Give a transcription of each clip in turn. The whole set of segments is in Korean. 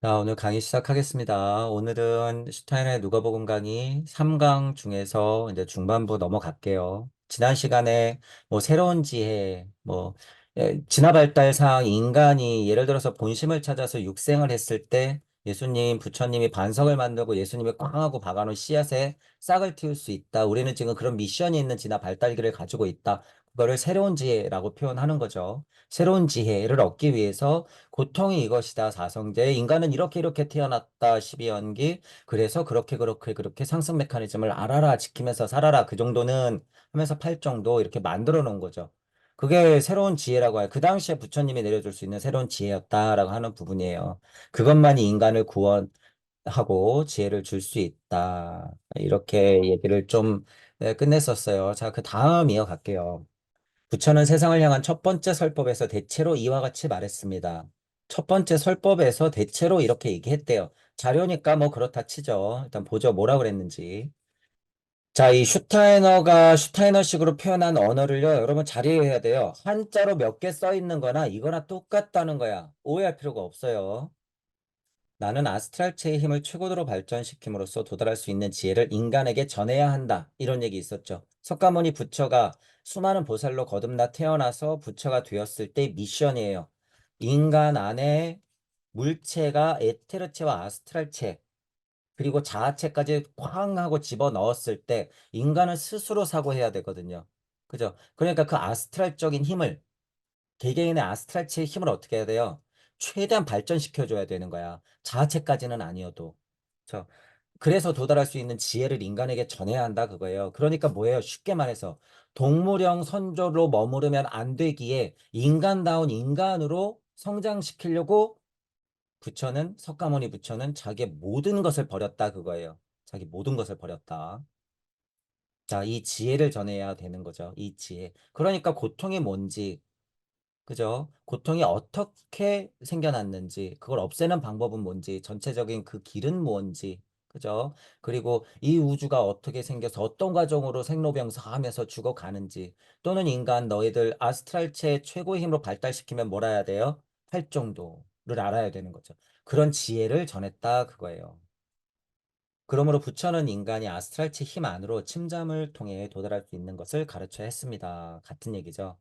자, 오늘 강의 시작하겠습니다. 오늘은 슈타인의 누가복음 강의 3강 중에서 이제 중반부 넘어갈게요. 지난 시간에 뭐 새로운 지혜, 진화 발달상 인간이 예를 들어서 본심을 찾아서 육생을 했을 때 예수님, 부처님이 반석을 만들고 예수님이 꽝 하고 박아놓은 씨앗에 싹을 틔울 수 있다. 우리는 지금 그런 미션이 있는 진화 발달기를 가지고 있다. 그거를 새로운 지혜라고 표현하는 거죠. 새로운 지혜를 얻기 위해서 고통이 이것이다. 사성제. 인간은 이렇게 태어났다. 12연기. 그래서 그렇게 상승 메커니즘을 알아라. 지키면서 살아라. 그 정도는 하면서 8정도 이렇게 만들어 놓은 거죠. 그게 새로운 지혜라고 해요. 그 당시에 부처님이 내려줄 수 있는 새로운 지혜였다라고 하는 부분이에요. 그것만이 인간을 구원하고 지혜를 줄 수 있다. 이렇게 얘기를 좀 끝냈었어요. 자, 그 다음 이어갈게요. 부처는 세상을 향한 첫 번째 설법에서 대체로 이와 같이 말했습니다. 첫 번째 설법에서 대체로 이렇게 얘기했대요. 자료니까 뭐 그렇다 치죠. 일단 보죠. 뭐라 그랬는지. 자, 이 슈타이너가 슈타이너식으로 표현한 언어를요, 여러분 잘 이해해야 돼요. 한자로 몇 개 써 있는 거나 이거나 똑같다는 거야. 오해할 필요가 없어요. 나는 아스트랄체의 힘을 최고도로 발전시킴으로써 도달할 수 있는 지혜를 인간에게 전해야 한다. 이런 얘기 있었죠. 석가모니 부처가 수많은 보살로 거듭나 태어나서 부처가 되었을 때 미션이에요. 인간 안에 물체가 에테르체와 아스트랄체, 그리고 자아체까지 쾅 하고 집어 넣었을 때 인간은 스스로 사고해야 되거든요. 그죠? 그러니까 그 아스트랄적인 힘을 개개인의 아스트랄체의 힘을 어떻게 해야 돼요? 최대한 발전시켜줘야 되는 거야. 자아체까지는 아니어도. 저, 그래서 도달할 수 있는 지혜를 인간에게 전해야 한다 그거예요. 그러니까 뭐예요? 쉽게 말해서 동물형 선조로 머무르면 안 되기에 인간다운 인간으로 성장시키려고 석가모니 부처는 자기의 모든 것을 버렸다 그거예요. 자기 모든 것을 버렸다. 자, 이 지혜를 전해야 되는 거죠. 이 지혜. 그러니까 고통이 뭔지, 그죠? 고통이 어떻게 생겨났는지, 그걸 없애는 방법은 뭔지, 전체적인 그 길은 뭔지, 그죠? 그리고 이 우주가 어떻게 생겨서 어떤 과정으로 생로병사하면서 죽어가는지, 또는 인간 너희들 아스트랄체 최고의 힘으로 발달시키면 뭘 해야 돼요? 할 정도를 알아야 되는 거죠. 그런 지혜를 전했다 그거예요. 그러므로 부처는 인간이 아스트랄체 힘 안으로 침잠을 통해 도달할 수 있는 것을 가르쳐야 했습니다. 같은 얘기죠.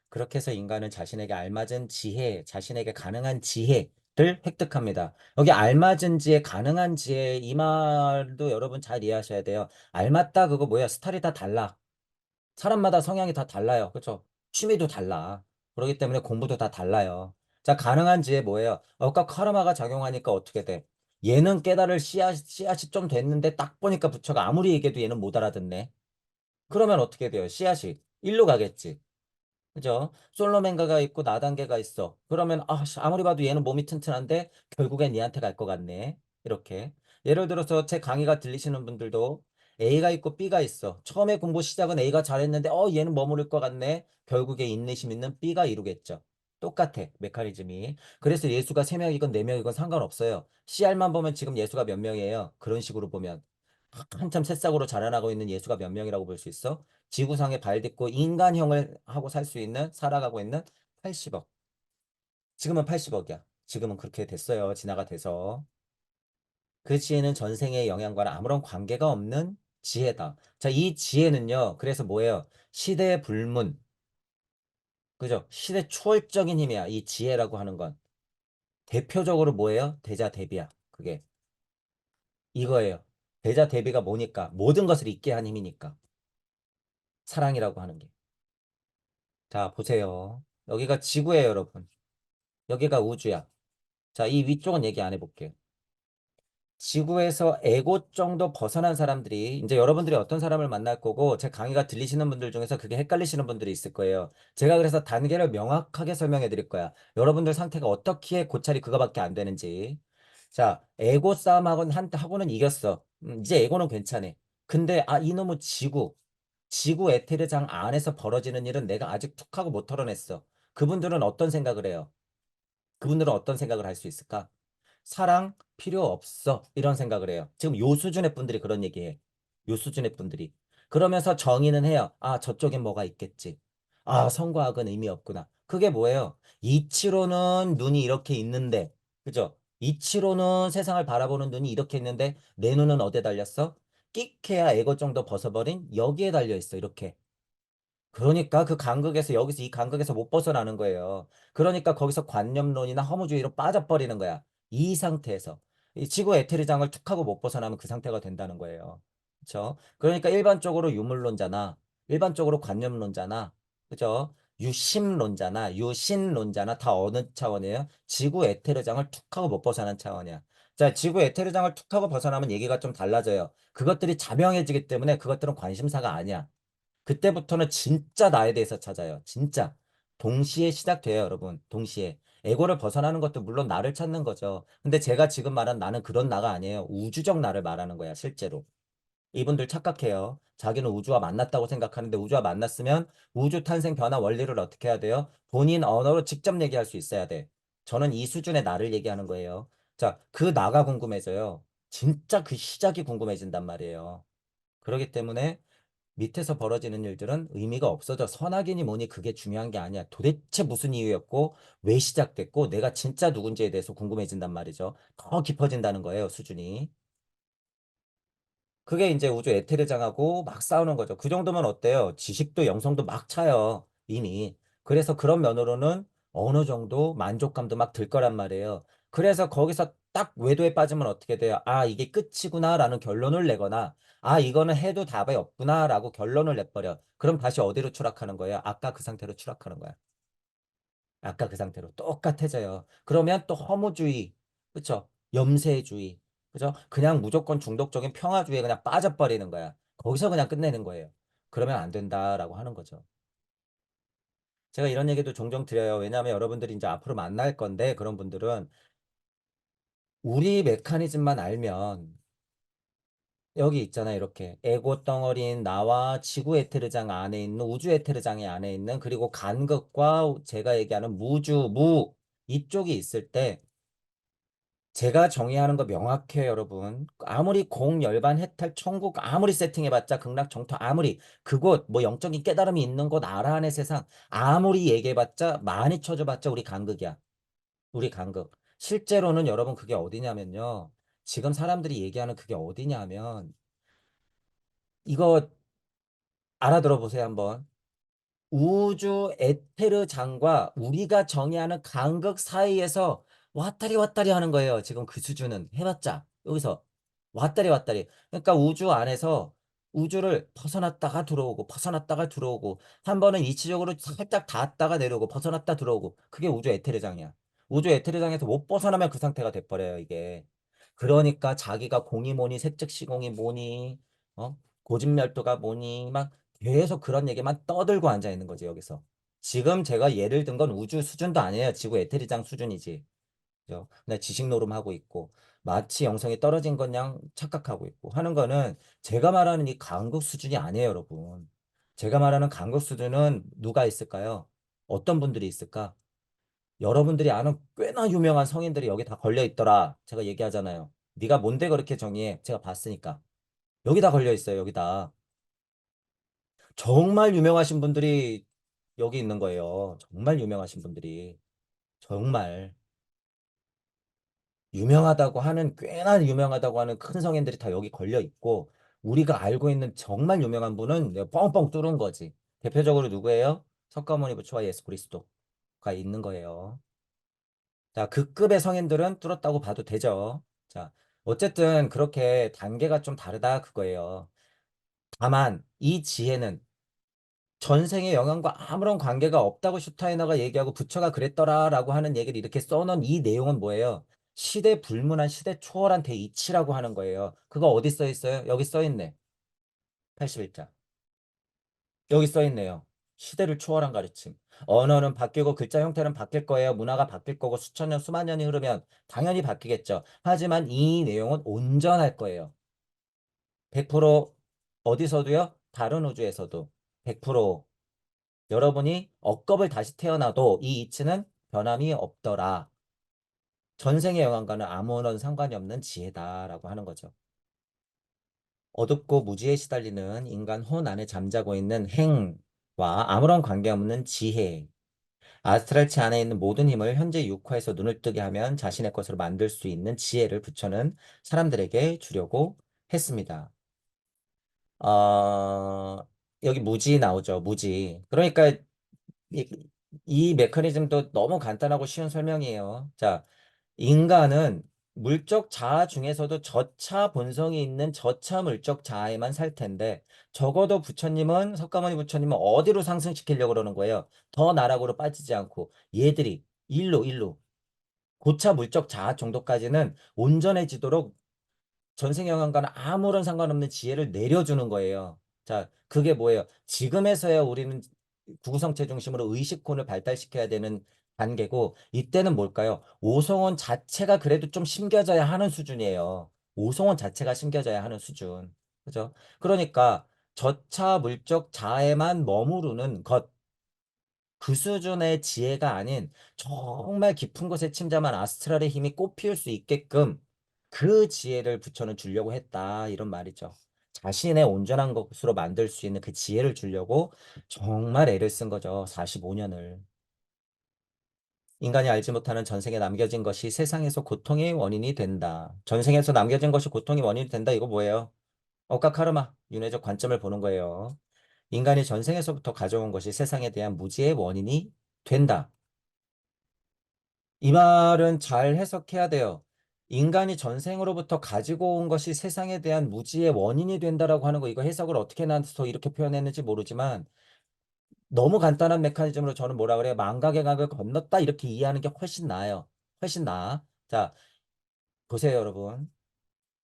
그렇게 해서 인간은 자신에게 알맞은 지혜, 자신에게 가능한 지혜를 획득합니다. 여기 알맞은 지혜, 가능한 지혜 이 말도 여러분 잘 이해하셔야 돼요. 알맞다 그거 뭐야? 스타일이 다 달라. 사람마다 성향이 다 달라요. 그렇죠? 취미도 달라. 그렇기 때문에 공부도 다 달라요. 자, 가능한 지혜 뭐예요? 아까 카르마가 작용하니까 어떻게 돼? 얘는 깨달을 씨앗이 좀 됐는데 딱 보니까 부처가 아무리 얘기해도 얘는 못 알아듣네. 그러면 어떻게 돼요? 씨앗이 일로 가겠지. 그죠? 솔로맨가가 있고 나단계가 있어. 그러면 아무리 봐도 얘는 몸이 튼튼한데 결국엔 얘한테 갈 것 같네. 이렇게. 예를 들어서 제 강의가 들리시는 분들도 A가 있고 B가 있어. 처음에 공부 시작은 A가 잘했는데 얘는 머무를 것 같네. 결국에 인내심 있는 B가 이루겠죠. 똑같아. 메커니즘이. 그래서 예수가 3명이건 4명이건 상관없어요. CR만 보면 지금 예수가 몇 명이에요. 그런 식으로 보면. 한참 새싹으로 자라나고 있는 예수가 몇 명이라고 볼 수 있어? 지구상에 발 딛고 인간형을 하고 살 수 있는, 살아가고 있는 80억. 지금은 80억이야. 지금은 그렇게 됐어요. 진화가 돼서. 그 지혜는 전생의 영향과는 아무런 관계가 없는 지혜다. 자, 이 지혜는요. 그래서 뭐예요? 시대 불문. 그죠? 시대 초월적인 힘이야. 이 지혜라고 하는 건. 대표적으로 뭐예요? 대자대비야. 그게. 이거예요. 대자대비가 뭐니까? 모든 것을 잊게 한 힘이니까. 사랑이라고 하는 게. 자, 보세요. 여기가 지구예요, 여러분. 여기가 우주야. 자, 이 위쪽은 얘기 안 해볼게요. 지구에서 에고 정도 벗어난 사람들이, 이제 여러분들이 어떤 사람을 만날 거고, 제 강의가 들리시는 분들 중에서 그게 헷갈리시는 분들이 있을 거예요. 제가 그래서 단계를 명확하게 설명해 드릴 거야. 여러분들 상태가 어떻게 고찰이 그거밖에 안 되는지. 자, 에고 싸움하고는 하고는 이겼어. 이제 에고는 괜찮아. 근데, 이놈의 지구 에테르장 안에서 벌어지는 일은 내가 아직 툭 하고 못 털어냈어. 그분들은 어떤 생각을 해요? 그분들은 어떤 생각을 할 수 있을까? 사랑 필요 없어. 이런 생각을 해요. 지금 요 수준의 분들이 그런 얘기해. 요 수준의 분들이. 그러면서 정의는 해요. 저쪽엔 뭐가 있겠지. 성과학은 의미 없구나. 그게 뭐예요? 이치로는 눈이 이렇게 있는데, 그죠? 이치로는 세상을 바라보는 눈이 이렇게 있는데 내 눈은 어디에 달렸어? 끽해야 에고 정도 벗어버린 여기에 달려 있어. 이렇게. 그러니까 그 간극에서 여기서 이 간극에서 못 벗어나는 거예요. 그러니까 거기서 관념론이나 허무주의로 빠져버리는 거야. 이 상태에서 이 지구 에테르장을 툭 하고 못 벗어나면 그 상태가 된다는 거예요. 그렇죠? 그러니까 일반적으로 유물론자나 일반적으로 관념론자나 그죠? 유심론자나 유신론자나 다 어느 차원이에요? 지구 에테르장을 툭 하고 못 벗어나는 차원이야. 자, 지구 에테르장을 툭 하고 벗어나면 얘기가 좀 달라져요. 그것들이 자명해지기 때문에 그것들은 관심사가 아니야. 그때부터는 진짜 나에 대해서 찾아요. 진짜. 동시에 시작돼요, 여러분. 동시에. 에고를 벗어나는 것도 물론 나를 찾는 거죠. 근데 제가 지금 말한 나는 그런 나가 아니에요. 우주적 나를 말하는 거야, 실제로. 이분들 착각해요. 자기는 우주와 만났다고 생각하는데 우주와 만났으면 우주 탄생 변화 원리를 어떻게 해야 돼요? 본인 언어로 직접 얘기할 수 있어야 돼. 저는 이 수준의 나를 얘기하는 거예요. 자, 그 나가 궁금해져요. 진짜 그 시작이 궁금해진단 말이에요. 그렇기 때문에 밑에서 벌어지는 일들은 의미가 없어져. 선악이니 뭐니 그게 중요한 게 아니야. 도대체 무슨 이유였고, 왜 시작됐고, 내가 진짜 누군지에 대해서 궁금해진단 말이죠. 더 깊어진다는 거예요, 수준이. 그게 이제 우주 에테르장하고 막 싸우는 거죠. 그 정도면 어때요? 지식도 영성도 막 차요, 이미. 그래서 그런 면으로는 어느 정도 만족감도 막 들 거란 말이에요. 그래서 거기서 딱 외도에 빠지면 어떻게 돼요? 아, 이게 끝이구나라는 결론을 내거나, 아, 이거는 해도 답이 없구나라고 결론을 내버려. 그럼 다시 어디로 추락하는 거예요? 아까 그 상태로 추락하는 거야. 아까 그 상태로 똑같아져요. 그러면 또 허무주의, 그쵸? 염세주의, 그죠? 그냥 무조건 중독적인 평화주의에 그냥 빠져버리는 거야. 거기서 그냥 끝내는 거예요. 그러면 안 된다라고 하는 거죠. 제가 이런 얘기도 종종 드려요. 왜냐하면 여러분들이 이제 앞으로 만날 건데 그런 분들은 우리 메커니즘만 알면 여기 있잖아요. 이렇게 에고 덩어리인 나와 지구 에테르장 안에 있는 우주 에테르장의 안에 있는 그리고 간극과 제가 얘기하는 무주, 무 이쪽이 있을 때 제가 정의하는 거 명확해요, 여러분. 아무리 공열반 해탈 천국 아무리 세팅해봤자 극락 정토 아무리 그곳 뭐 영적인 깨달음이 있는 곳 나라 안의 세상 아무리 얘기해봤자 많이 쳐줘봤자 우리 간극이야. 우리 간극. 실제로는 여러분 그게 어디냐면요. 지금 사람들이 얘기하는 그게 어디냐면 이거 알아들어 보세요, 한번. 우주 에테르장과 우리가 정의하는 간극 사이에서 왔다리 왔다리 하는 거예요. 지금 그 수준은 해봤자 여기서 왔다리 왔다리. 그러니까 우주 안에서 우주를 벗어났다가 들어오고 벗어났다가 들어오고 한 번은 이치적으로 살짝 닿았다가 내려오고 벗어났다 들어오고 그게 우주 에테르장이야. 우주 에테르장에서 못 벗어나면 그 상태가 돼버려요, 이게. 그러니까 자기가 공이 뭐니 색즉 시공이 뭐니 고진멸도가 뭐니 막 계속 그런 얘기만 떠들고 앉아 있는 거지, 여기서. 지금 제가 예를 든 건 우주 수준도 아니에요. 지구 에테리장 수준이지. 그죠? 근데 지식 노름하고 있고, 마치 영성이 떨어진 것 양 착각하고 있고, 하는 거는 제가 말하는 이 강국 수준이 아니에요, 여러분. 제가 말하는 강국 수준은 누가 있을까요? 어떤 분들이 있을까? 여러분들이 아는 꽤나 유명한 성인들이 여기 다 걸려 있더라. 제가 얘기하잖아요. 네가 뭔데 그렇게 정의해? 제가 봤으니까. 여기 다 걸려 있어요, 여기다. 정말 유명하신 분들이 여기 있는 거예요. 정말 유명하신 분들이. 정말 유명하다고 하는, 꽤나 유명하다고 하는 큰 성인들이 다 여기 걸려 있고, 우리가 알고 있는 정말 유명한 분은 내가 뻥뻥 뚫은 거지. 대표적으로 누구예요? 석가모니 부처와 예수 그리스도가 있는 거예요. 자, 그 급의 성인들은 뚫었다고 봐도 되죠. 자, 어쨌든 그렇게 단계가 좀 다르다 그거예요. 다만, 이 지혜는 전생의 영향과 아무런 관계가 없다고 슈타이너가 얘기하고 부처가 그랬더라라고 하는 얘기를 이렇게 써놓은 이 내용은 뭐예요? 시대 불문한 시대 초월한 대이치라고 하는 거예요. 그거 어디 써 있어요? 여기 써 있네. 81자. 여기 써 있네요. 시대를 초월한 가르침. 언어는 바뀌고 글자 형태는 바뀔 거예요. 문화가 바뀔 거고 수천 년, 수만 년이 흐르면 당연히 바뀌겠죠. 하지만 이 내용은 온전할 거예요. 100% 어디서도요? 다른 우주에서도 100% 여러분이 억겁을 다시 태어나도 이 이치는 변함이 없더라. 전생의 영향과는 아무런 상관이 없는 지혜다라고 하는 거죠. 어둡고 무지에 시달리는 인간 혼 안에 잠자고 있는 행과 아무런 관계없는 지혜. 아스트랄치 안에 있는 모든 힘을 현재 육화에서 눈을 뜨게 하면 자신의 것으로 만들 수 있는 지혜를 부처는 사람들에게 주려고 했습니다. 여기 무지 나오죠. 무지. 그러니까 이, 이 메커니즘도 너무 간단하고 쉬운 설명이에요. 자, 인간은 물적 자아 중에서도 저차 본성이 있는 저차 물적 자아에만 살 텐데 적어도 부처님은 석가모니 부처님은 어디로 상승시키려고 그러는 거예요? 더 나락으로 빠지지 않고 얘들이 일로 고차 물적 자아 정도까지는 온전해지도록 전생영혼과는 아무런 상관없는 지혜를 내려주는 거예요. 자, 그게 뭐예요? 지금에서야 우리는 구구성체 중심으로 의식혼을 발달시켜야 되는 단계고, 이때는 뭘까요? 오성원 자체가 그래도 좀 심겨져야 하는 수준이에요. 오성원 자체가 심겨져야 하는 수준. 그죠? 그러니까 저차 물적 자에만 머무르는 것, 그 수준의 지혜가 아닌 정말 깊은 곳에 침잠한 아스트랄의 힘이 꽃피울 수 있게끔 그 지혜를 부처는 주려고 했다. 이런 말이죠. 자신의 온전한 것으로 만들 수 있는 그 지혜를 주려고 정말 애를 쓴 거죠. 45년을. 인간이 알지 못하는 전생에 남겨진 것이 세상에서 고통의 원인이 된다. 전생에서 남겨진 것이 고통의 원인이 된다. 이거 뭐예요? 억까 카르마, 윤회적 관점을 보는 거예요. 인간이 전생에서부터 가져온 것이 세상에 대한 무지의 원인이 된다. 이 말은 잘 해석해야 돼요. 인간이 전생으로부터 가지고 온 것이 세상에 대한 무지의 원인이 된다라고 하는 거, 이거 해석을 어떻게 나서 이렇게 표현했는지 모르지만 너무 간단한 메커니즘으로 저는 뭐라 그래요? 망각의 각을 건넜다 이렇게 이해하는 게 훨씬 나아요. 훨씬 나아. 자, 보세요, 여러분.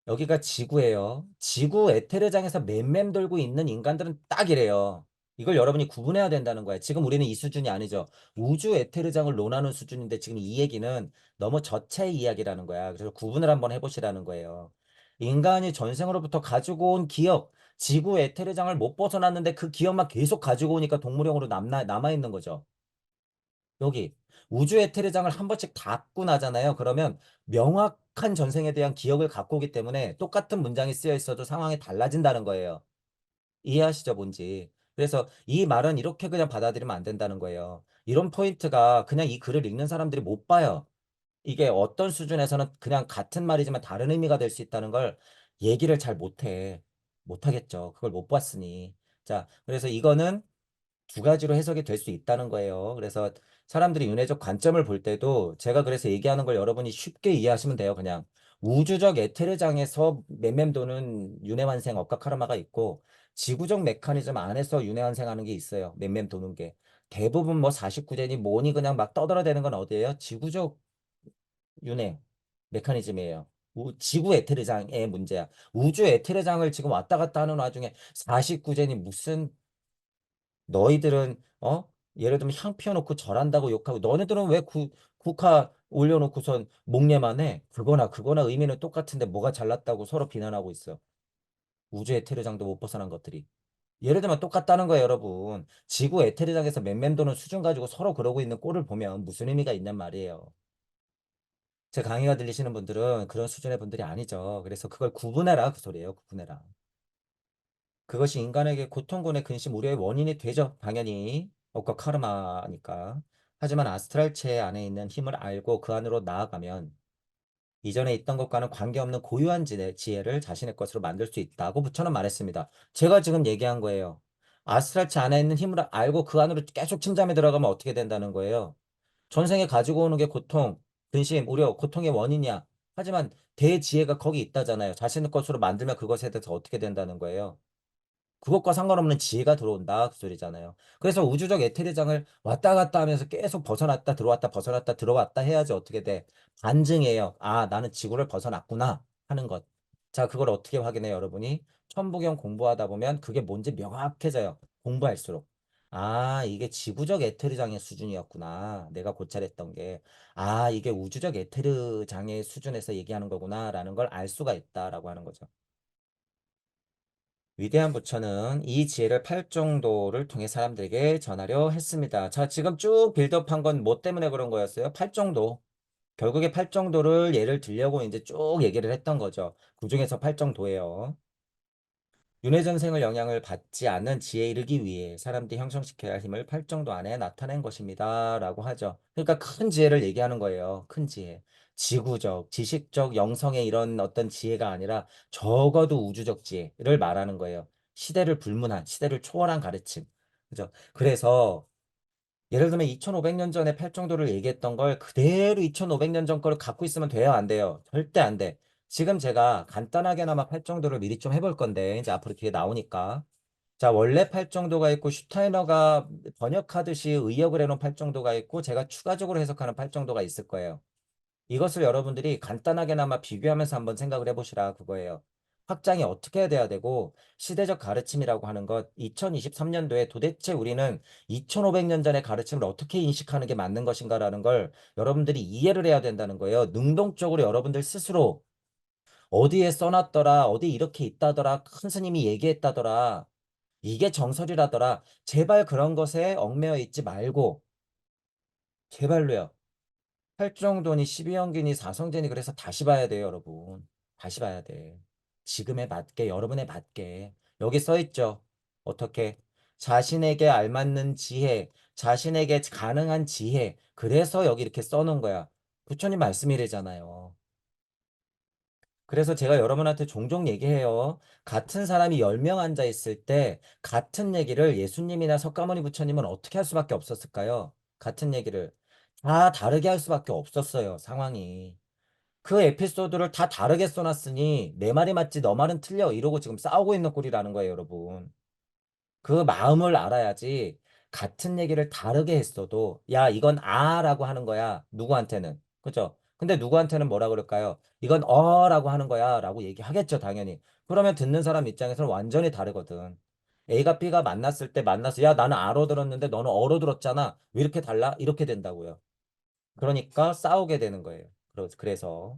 여기가 지구예요. 지구 에테르장에서 맴맴 돌고 있는 인간들은 딱 이래요. 이걸 여러분이 구분해야 된다는 거예요. 지금 우리는 이 수준이 아니죠. 우주 에테르장을 논하는 수준인데 지금 이 얘기는 너무 저체의 이야기라는 거야. 그래서 구분을 한번 해보시라는 거예요. 인간이 전생으로부터 가지고 온 기억, 지구 에테르장을 못 벗어났는데 그 기억만 계속 가지고 오니까 동물형으로 남아있는 거죠. 여기 우주 에테르장을 한 번씩 닫고 나잖아요. 그러면 명확한 전생에 대한 기억을 갖고 오기 때문에 똑같은 문장이 쓰여 있어도 상황이 달라진다는 거예요. 이해하시죠, 뭔지. 그래서 이 말은 이렇게 그냥 받아들이면 안 된다는 거예요. 이런 포인트가 그냥 이 글을 읽는 사람들이 못 봐요. 이게 어떤 수준에서는 그냥 같은 말이지만 다른 의미가 될 수 있다는 걸 얘기를 잘 못해. 못하겠죠. 그걸 못 봤으니. 자, 그래서 이거는 두 가지로 해석이 될 수 있다는 거예요. 그래서 사람들이 윤회적 관점을 볼 때도 제가 그래서 얘기하는 걸 여러분이 쉽게 이해하시면 돼요. 그냥 우주적 에테르장에서 맴맴도는 윤회환생 억가카르마가 있고 지구적 메커니즘 안에서 윤회환생하는 게 있어요. 맴맴 도는 게. 대부분 뭐 49제니 뭐니 그냥 막 떠들어대는 건 어디예요? 지구적 윤회 메커니즘이에요. 지구 에테르장의 문제야. 우주 에테르장을 지금 왔다 갔다 하는 와중에 49제니 무슨 너희들은 예를 들면 향 피워놓고 절한다고 욕하고 너네들은 왜 국화 올려놓고선 목례만 해? 그거나 의미는 똑같은데 뭐가 잘났다고 서로 비난하고 있어. 우주 에테르장도 못 벗어난 것들이. 예를 들면 똑같다는 거예요, 여러분. 지구 에테르장에서 맴맴 도는 수준 가지고 서로 그러고 있는 꼴을 보면 무슨 의미가 있냔 말이에요. 제 강의가 들리시는 분들은 그런 수준의 분들이 아니죠. 그래서 그걸 구분해라 그 소리예요. 구분해라. 그것이 인간에게 고통군의 근심 우려의 원인이 되죠. 당연히 업과 카르마니까. 하지만 아스트랄체 안에 있는 힘을 알고 그 안으로 나아가면 이전에 있던 것과는 관계없는 고유한 지혜를 자신의 것으로 만들 수 있다고 부처는 말했습니다. 제가 지금 얘기한 거예요. 아스트랄체 안에 있는 힘을 알고 그 안으로 계속 침잠에 들어가면 어떻게 된다는 거예요. 전생에 가지고 오는 게 고통, 근심, 우려, 고통의 원인이야. 하지만 대지혜가 거기 있다잖아요. 자신의 것으로 만들면 그것에 대해서 어떻게 된다는 거예요. 그것과 상관없는 지혜가 들어온다 그 소리잖아요. 그래서 우주적 에테르장을 왔다 갔다 하면서 계속 벗어났다 들어왔다 벗어났다 들어왔다 해야지 어떻게 돼. 반증이에요. 아, 나는 지구를 벗어났구나 하는 것. 자, 그걸 어떻게 확인해요, 여러분이? 천부경 공부하다 보면 그게 뭔지 명확해져요. 공부할수록. 아, 이게 지구적 에테르장의 수준이었구나. 내가 고찰했던 게. 아, 이게 우주적 에테르장의 수준에서 얘기하는 거구나라는 걸 알 수가 있다라고 하는 거죠. 위대한 부처는 이 지혜를 팔정도를 통해 사람들에게 전하려 했습니다. 자, 지금 쭉 빌드업한 건 뭐 때문에 그런 거였어요? 팔정도. 결국에 팔정도를 예를 들려고 이제 쭉 얘기를 했던 거죠. 그중에서 팔정도예요. 윤회전생을 영향을 받지 않는 지혜에 이르기 위해 사람들이 형성시켜야 할 힘을 8정도 안에 나타낸 것입니다. 라고 하죠. 그러니까 큰 지혜를 얘기하는 거예요. 큰 지혜. 지구적, 지식적, 영성의 이런 어떤 지혜가 아니라 적어도 우주적 지혜를 말하는 거예요. 시대를 불문한, 시대를 초월한 가르침. 그죠? 그래서 예를 들면 2500년 전에 8정도를 얘기했던 걸 그대로 2500년 전 거를 갖고 있으면 돼요? 안 돼요? 절대 안 돼. 지금 제가 간단하게나마 8정도를 미리 좀 해볼 건데, 이제 앞으로 뒤에 나오니까. 자, 원래 8정도가 있고, 슈타이너가 번역하듯이 의역을 해놓은 8정도가 있고, 제가 추가적으로 해석하는 8정도가 있을 거예요. 이것을 여러분들이 간단하게나마 비교하면서 한번 생각을 해보시라 그거예요. 확장이 어떻게 돼야 되고 시대적 가르침이라고 하는 것 2023년도에 도대체 우리는 2500년 전의 가르침을 어떻게 인식하는 게 맞는 것인가라는 걸 여러분들이 이해를 해야 된다는 거예요. 능동적으로 여러분들 스스로 어디에 써놨더라, 어디 이렇게 있다더라, 큰 스님이 얘기했다더라, 이게 정설이라더라. 제발 그런 것에 얽매여 있지 말고 제발로요. 팔정도니 12형기니 사성제니 그래서 다시 봐야 돼요, 여러분. 다시 봐야 돼. 지금에 맞게, 여러분에 맞게. 여기 써 있죠. 어떻게? 자신에게 알맞는 지혜, 자신에게 가능한 지혜. 그래서 여기 이렇게 써놓은 거야. 부처님 말씀이래잖아요. 그래서 제가 여러분한테 종종 얘기해요. 같은 사람이 10명 앉아 있을 때 같은 얘기를 예수님이나 석가모니 부처님은 어떻게 할 수밖에 없었을까요? 같은 얘기를 다 다르게 할 수밖에 없었어요, 상황이. 그 에피소드를 다 다르게 써놨으니 내 말이 맞지 너 말은 틀려 이러고 지금 싸우고 있는 꼴이라는 거예요, 여러분. 그 마음을 알아야지 같은 얘기를 다르게 했어도 야 이건 아라고 하는 거야 누구한테는 그죠? 근데 누구한테는 뭐라 그럴까요? 이건 어라고 하는 거야 라고 얘기하겠죠 당연히. 그러면 듣는 사람 입장에서는 완전히 다르거든. A가 B가 만났을 때 만나서 야 나는 아로 들었는데 너는 어로 들었잖아 왜 이렇게 달라? 이렇게 된다고요. 그러니까 싸우게 되는 거예요. 그래서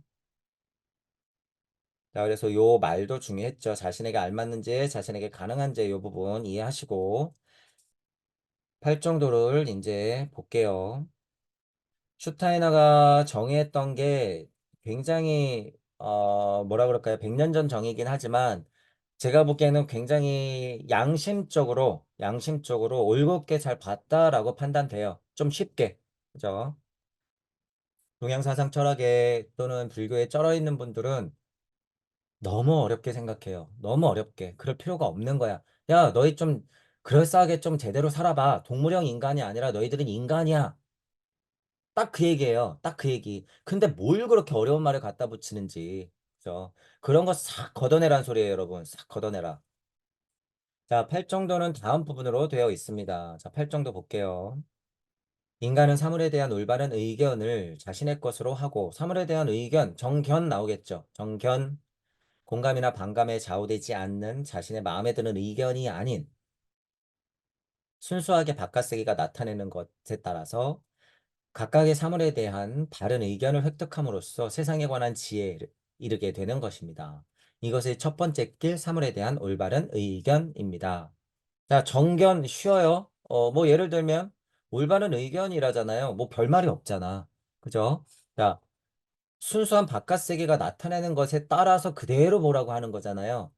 자 그래서 요 말도 중요했죠. 자신에게 알맞는지 자신에게 가능한지 요 부분 이해하시고 팔정도를 이제 볼게요. 슈타이너가 정의했던 게 굉장히 뭐라 그럴까요? 100년 전 정의긴 하지만 제가 보기에는 굉장히 양심적으로 올곧게 잘 봤다라고 판단돼요. 좀 쉽게. 그죠? 동양 사상 철학에 또는 불교에 쩔어 있는 분들은 너무 어렵게 생각해요. 너무 어렵게. 그럴 필요가 없는 거야. 야, 너희 좀 그럴싸하게 좀 제대로 살아봐. 동물형 인간이 아니라 너희들은 인간이야. 딱 그 얘기예요. 딱 그 얘기. 근데 뭘 그렇게 어려운 말을 갖다 붙이는지. 그죠? 그런 거 싹 걷어내란 소리예요, 여러분. 싹 걷어내라. 자, 팔정도는 다음 부분으로 되어 있습니다. 자, 팔정도 볼게요. 인간은 사물에 대한 올바른 의견을 자신의 것으로 하고, 사물에 대한 의견, 정견 나오겠죠. 정견, 공감이나 반감에 좌우되지 않는 자신의 마음에 드는 의견이 아닌 순수하게 바깥세계가 나타내는 것에 따라서 각각의 사물에 대한 바른 의견을 획득함으로써 세상에 관한 지혜를 이르게 되는 것입니다. 이것의 첫 번째 길, 사물에 대한 올바른 의견입니다. 자, 정견 쉬워요. 뭐 예를 들면 올바른 의견이라잖아요. 뭐 별말이 없잖아. 그죠? 자, 순수한 바깥 세계가 나타내는 것에 따라서 그대로 보라고 하는 거잖아요.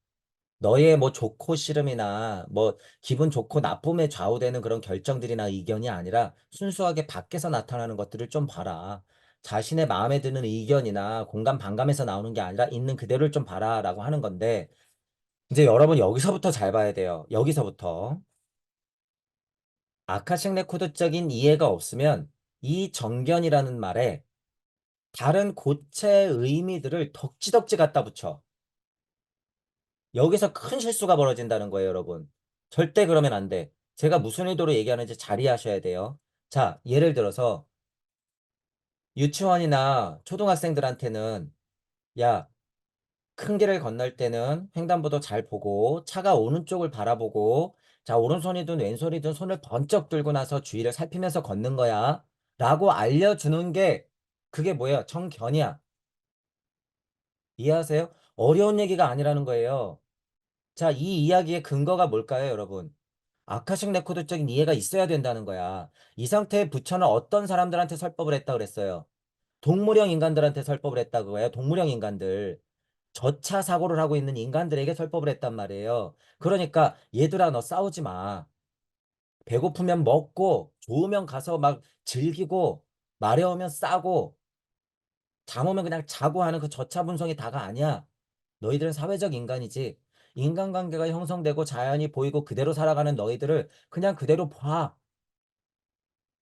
너의 뭐 좋고 싫음이나 뭐 기분 좋고 나쁨에 좌우되는 그런 결정들이나 의견이 아니라 순수하게 밖에서 나타나는 것들을 좀 봐라. 자신의 마음에 드는 의견이나 공감 반감에서 나오는 게 아니라 있는 그대로를 좀 봐라라고 하는 건데 이제 여러분 여기서부터 잘 봐야 돼요. 여기서부터. 아카식 레코드적인 이해가 없으면 이 정견이라는 말에 다른 고체의 의미들을 덕지덕지 갖다 붙여. 여기서 큰 실수가 벌어진다는 거예요, 여러분. 절대 그러면 안 돼. 제가 무슨 의도로 얘기하는지 잘 이해하셔야 돼요. 자, 예를 들어서 유치원이나 초등학생들한테는 야, 큰 길을 건널 때는 횡단보도 잘 보고 차가 오는 쪽을 바라보고 자, 오른손이든 왼손이든 손을 번쩍 들고 나서 주위를 살피면서 걷는 거야. 라고 알려주는 게 그게 뭐예요? 정견이야. 이해하세요? 어려운 얘기가 아니라는 거예요. 자, 이 이야기의 근거가 뭘까요, 여러분? 아카식 레코드적인 이해가 있어야 된다는 거야. 이 상태의 부처는 어떤 사람들한테 설법을 했다 그랬어요? 동물형 인간들한테 설법을 했다 그거예요. 동물형 인간들. 저차 사고를 하고 있는 인간들에게 설법을 했단 말이에요. 그러니까 얘들아 너 싸우지 마. 배고프면 먹고 좋으면 가서 막 즐기고 마려우면 싸고 잠 오면 그냥 자고 하는 그 저차분성이 다가 아니야. 너희들은 사회적 인간이지. 인간관계가 형성되고 자연이 보이고 그대로 살아가는 너희들을 그냥 그대로 봐.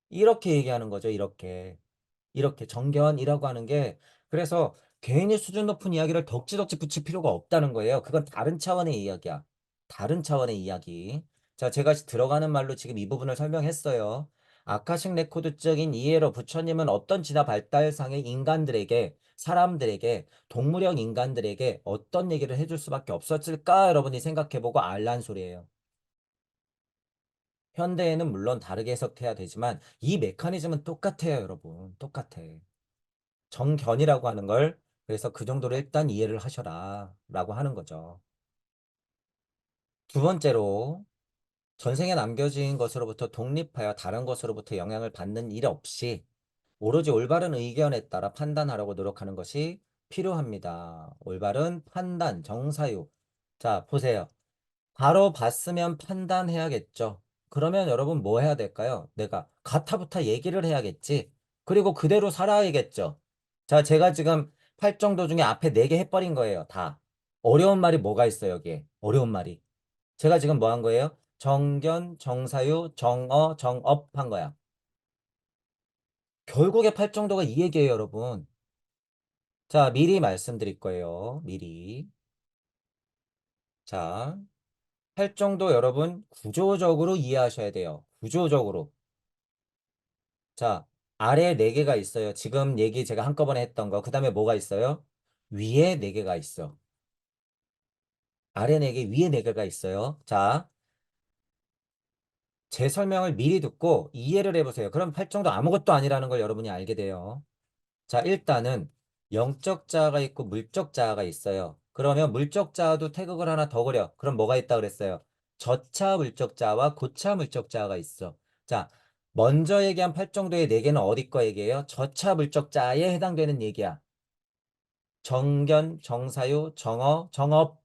이렇게 얘기하는 거죠. 이렇게 정견이라고 하는 게 그래서 괜히 수준 높은 이야기를 덕지덕지 붙일 필요가 없다는 거예요. 그건 다른 차원의 이야기야. 다른 차원의 이야기. 자, 제가 들어가는 말로 지금 이 부분을 설명했어요. 아카식 레코드적인 이해로 부처님은 어떤 진화 발달상의 인간들에게, 사람들에게, 동물형 인간들에게 어떤 얘기를 해줄 수밖에 없었을까? 여러분이 생각해보고 알란 소리예요. 현대에는 물론 다르게 해석해야 되지만 이 메커니즘은 똑같아요, 여러분. 똑같아. 정견이라고 하는 걸 그래서 그 정도로 일단 이해를 하셔라 라고 하는 거죠. 두 번째로 전생에 남겨진 것으로부터 독립하여 다른 것으로부터 영향을 받는 일 없이 오로지 올바른 의견에 따라 판단하려고 노력하는 것이 필요합니다. 올바른 판단, 정사유. 자, 보세요. 바로 봤으면 판단해야겠죠. 그러면 여러분 뭐 해야 될까요? 내가 가타부타 얘기를 해야겠지. 그리고 그대로 살아야겠죠. 자, 제가 지금 팔정도 중에 앞에 4개 해버린 거예요. 다. 어려운 말이 뭐가 있어요, 여기에? 어려운 말이. 제가 지금 뭐 한 거예요? 정견, 정사유, 정어, 정업 한 거야. 결국에 팔정도가 이 얘기예요, 여러분. 자, 미리 말씀드릴 거예요. 미리. 자, 팔정도 여러분 구조적으로 이해하셔야 돼요. 구조적으로. 자, 아래 4개가 있어요. 지금 얘기 제가 한꺼번에 했던 거. 그 다음에 뭐가 있어요? 위에 4개가 있어. 아래 4개, 위에 4개가 있어요. 자, 제 설명을 미리 듣고 이해를 해보세요. 그럼 팔정도 아무것도 아니라는 걸 여러분이 알게 돼요. 자, 일단은 영적 자아가 있고 물적 자아가 있어요. 그러면 물적 자아도 태극을 하나 더 그려. 그럼 뭐가 있다 그랬어요? 저차 물적 자아와 고차 물적 자아가 있어. 자, 먼저 얘기한 팔정도의 4개는 어디 거 얘기예요? 저차 물적 자아에 해당되는 얘기야. 정견, 정사유, 정어, 정업.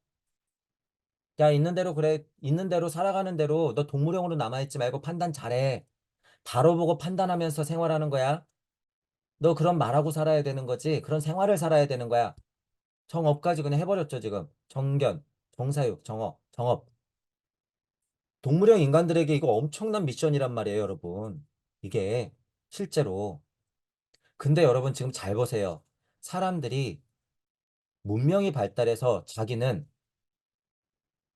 야, 있는 대로 그래. 있는 대로 살아가는 대로 너 동물형으로 남아있지 말고 판단 잘해. 바로 보고 판단하면서 생활하는 거야. 너 그런 말하고 살아야 되는 거지. 그런 생활을 살아야 되는 거야. 정업까지 그냥 해버렸죠, 지금. 정견, 정사육, 정업, 정업. 동물형 인간들에게 이거 엄청난 미션이란 말이에요, 여러분. 이게 실제로. 근데 여러분 지금 잘 보세요. 사람들이 문명이 발달해서 자기는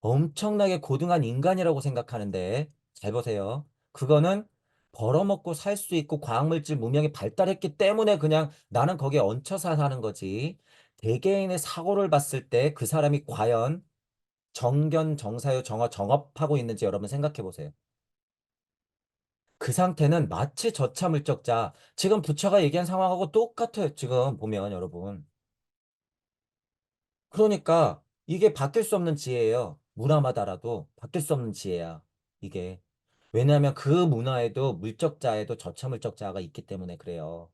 엄청나게 고등한 인간이라고 생각하는데 잘 보세요. 그거는 벌어먹고 살 수 있고 과학물질 문명이 발달했기 때문에 그냥 나는 거기에 얹혀서 사는 거지. 개개인의 사고를 봤을 때 그 사람이 과연 정견, 정사유, 정어, 정업하고 있는지 여러분 생각해 보세요. 그 상태는 마치 저차물적자, 지금 부처가 얘기한 상황하고 똑같아요. 지금 보면 여러분. 그러니까 이게 바뀔 수 없는 지혜예요. 문화마다라도 바뀔 수 없는 지혜야. 이게. 왜냐하면 그 문화에도 물적자에도 저차물적자가 있기 때문에 그래요.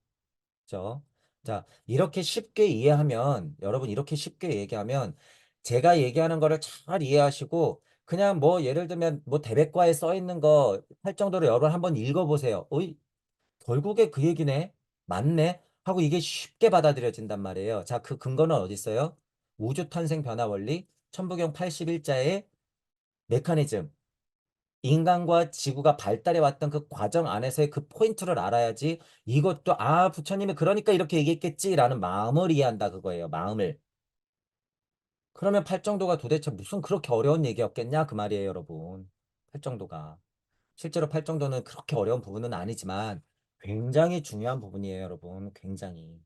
그죠? 자, 이렇게 쉽게 이해하면, 여러분 이렇게 쉽게 얘기하면 제가 얘기하는 거를 잘 이해하시고 그냥 뭐 예를 들면 뭐 대백과에 써 있는 거 할 정도로 여러분 한번 읽어보세요. 어이, 결국에 그 얘기네. 맞네. 하고 이게 쉽게 받아들여진단 말이에요. 자, 그 근거는 어디 있어요? 우주 탄생 변화 원리 천부경 81자의 메커니즘. 인간과 지구가 발달해 왔던 그 과정 안에서의 그 포인트를 알아야지 이것도 아 부처님이 그러니까 이렇게 얘기했겠지라는 마음을 이해한다 그거예요. 마음을. 그러면 팔정도가 도대체 무슨 그렇게 어려운 얘기였겠냐 그 말이에요, 여러분. 팔정도가. 실제로 팔정도는 그렇게 어려운 부분은 아니지만 굉장히 중요한 부분이에요, 여러분. 굉장히.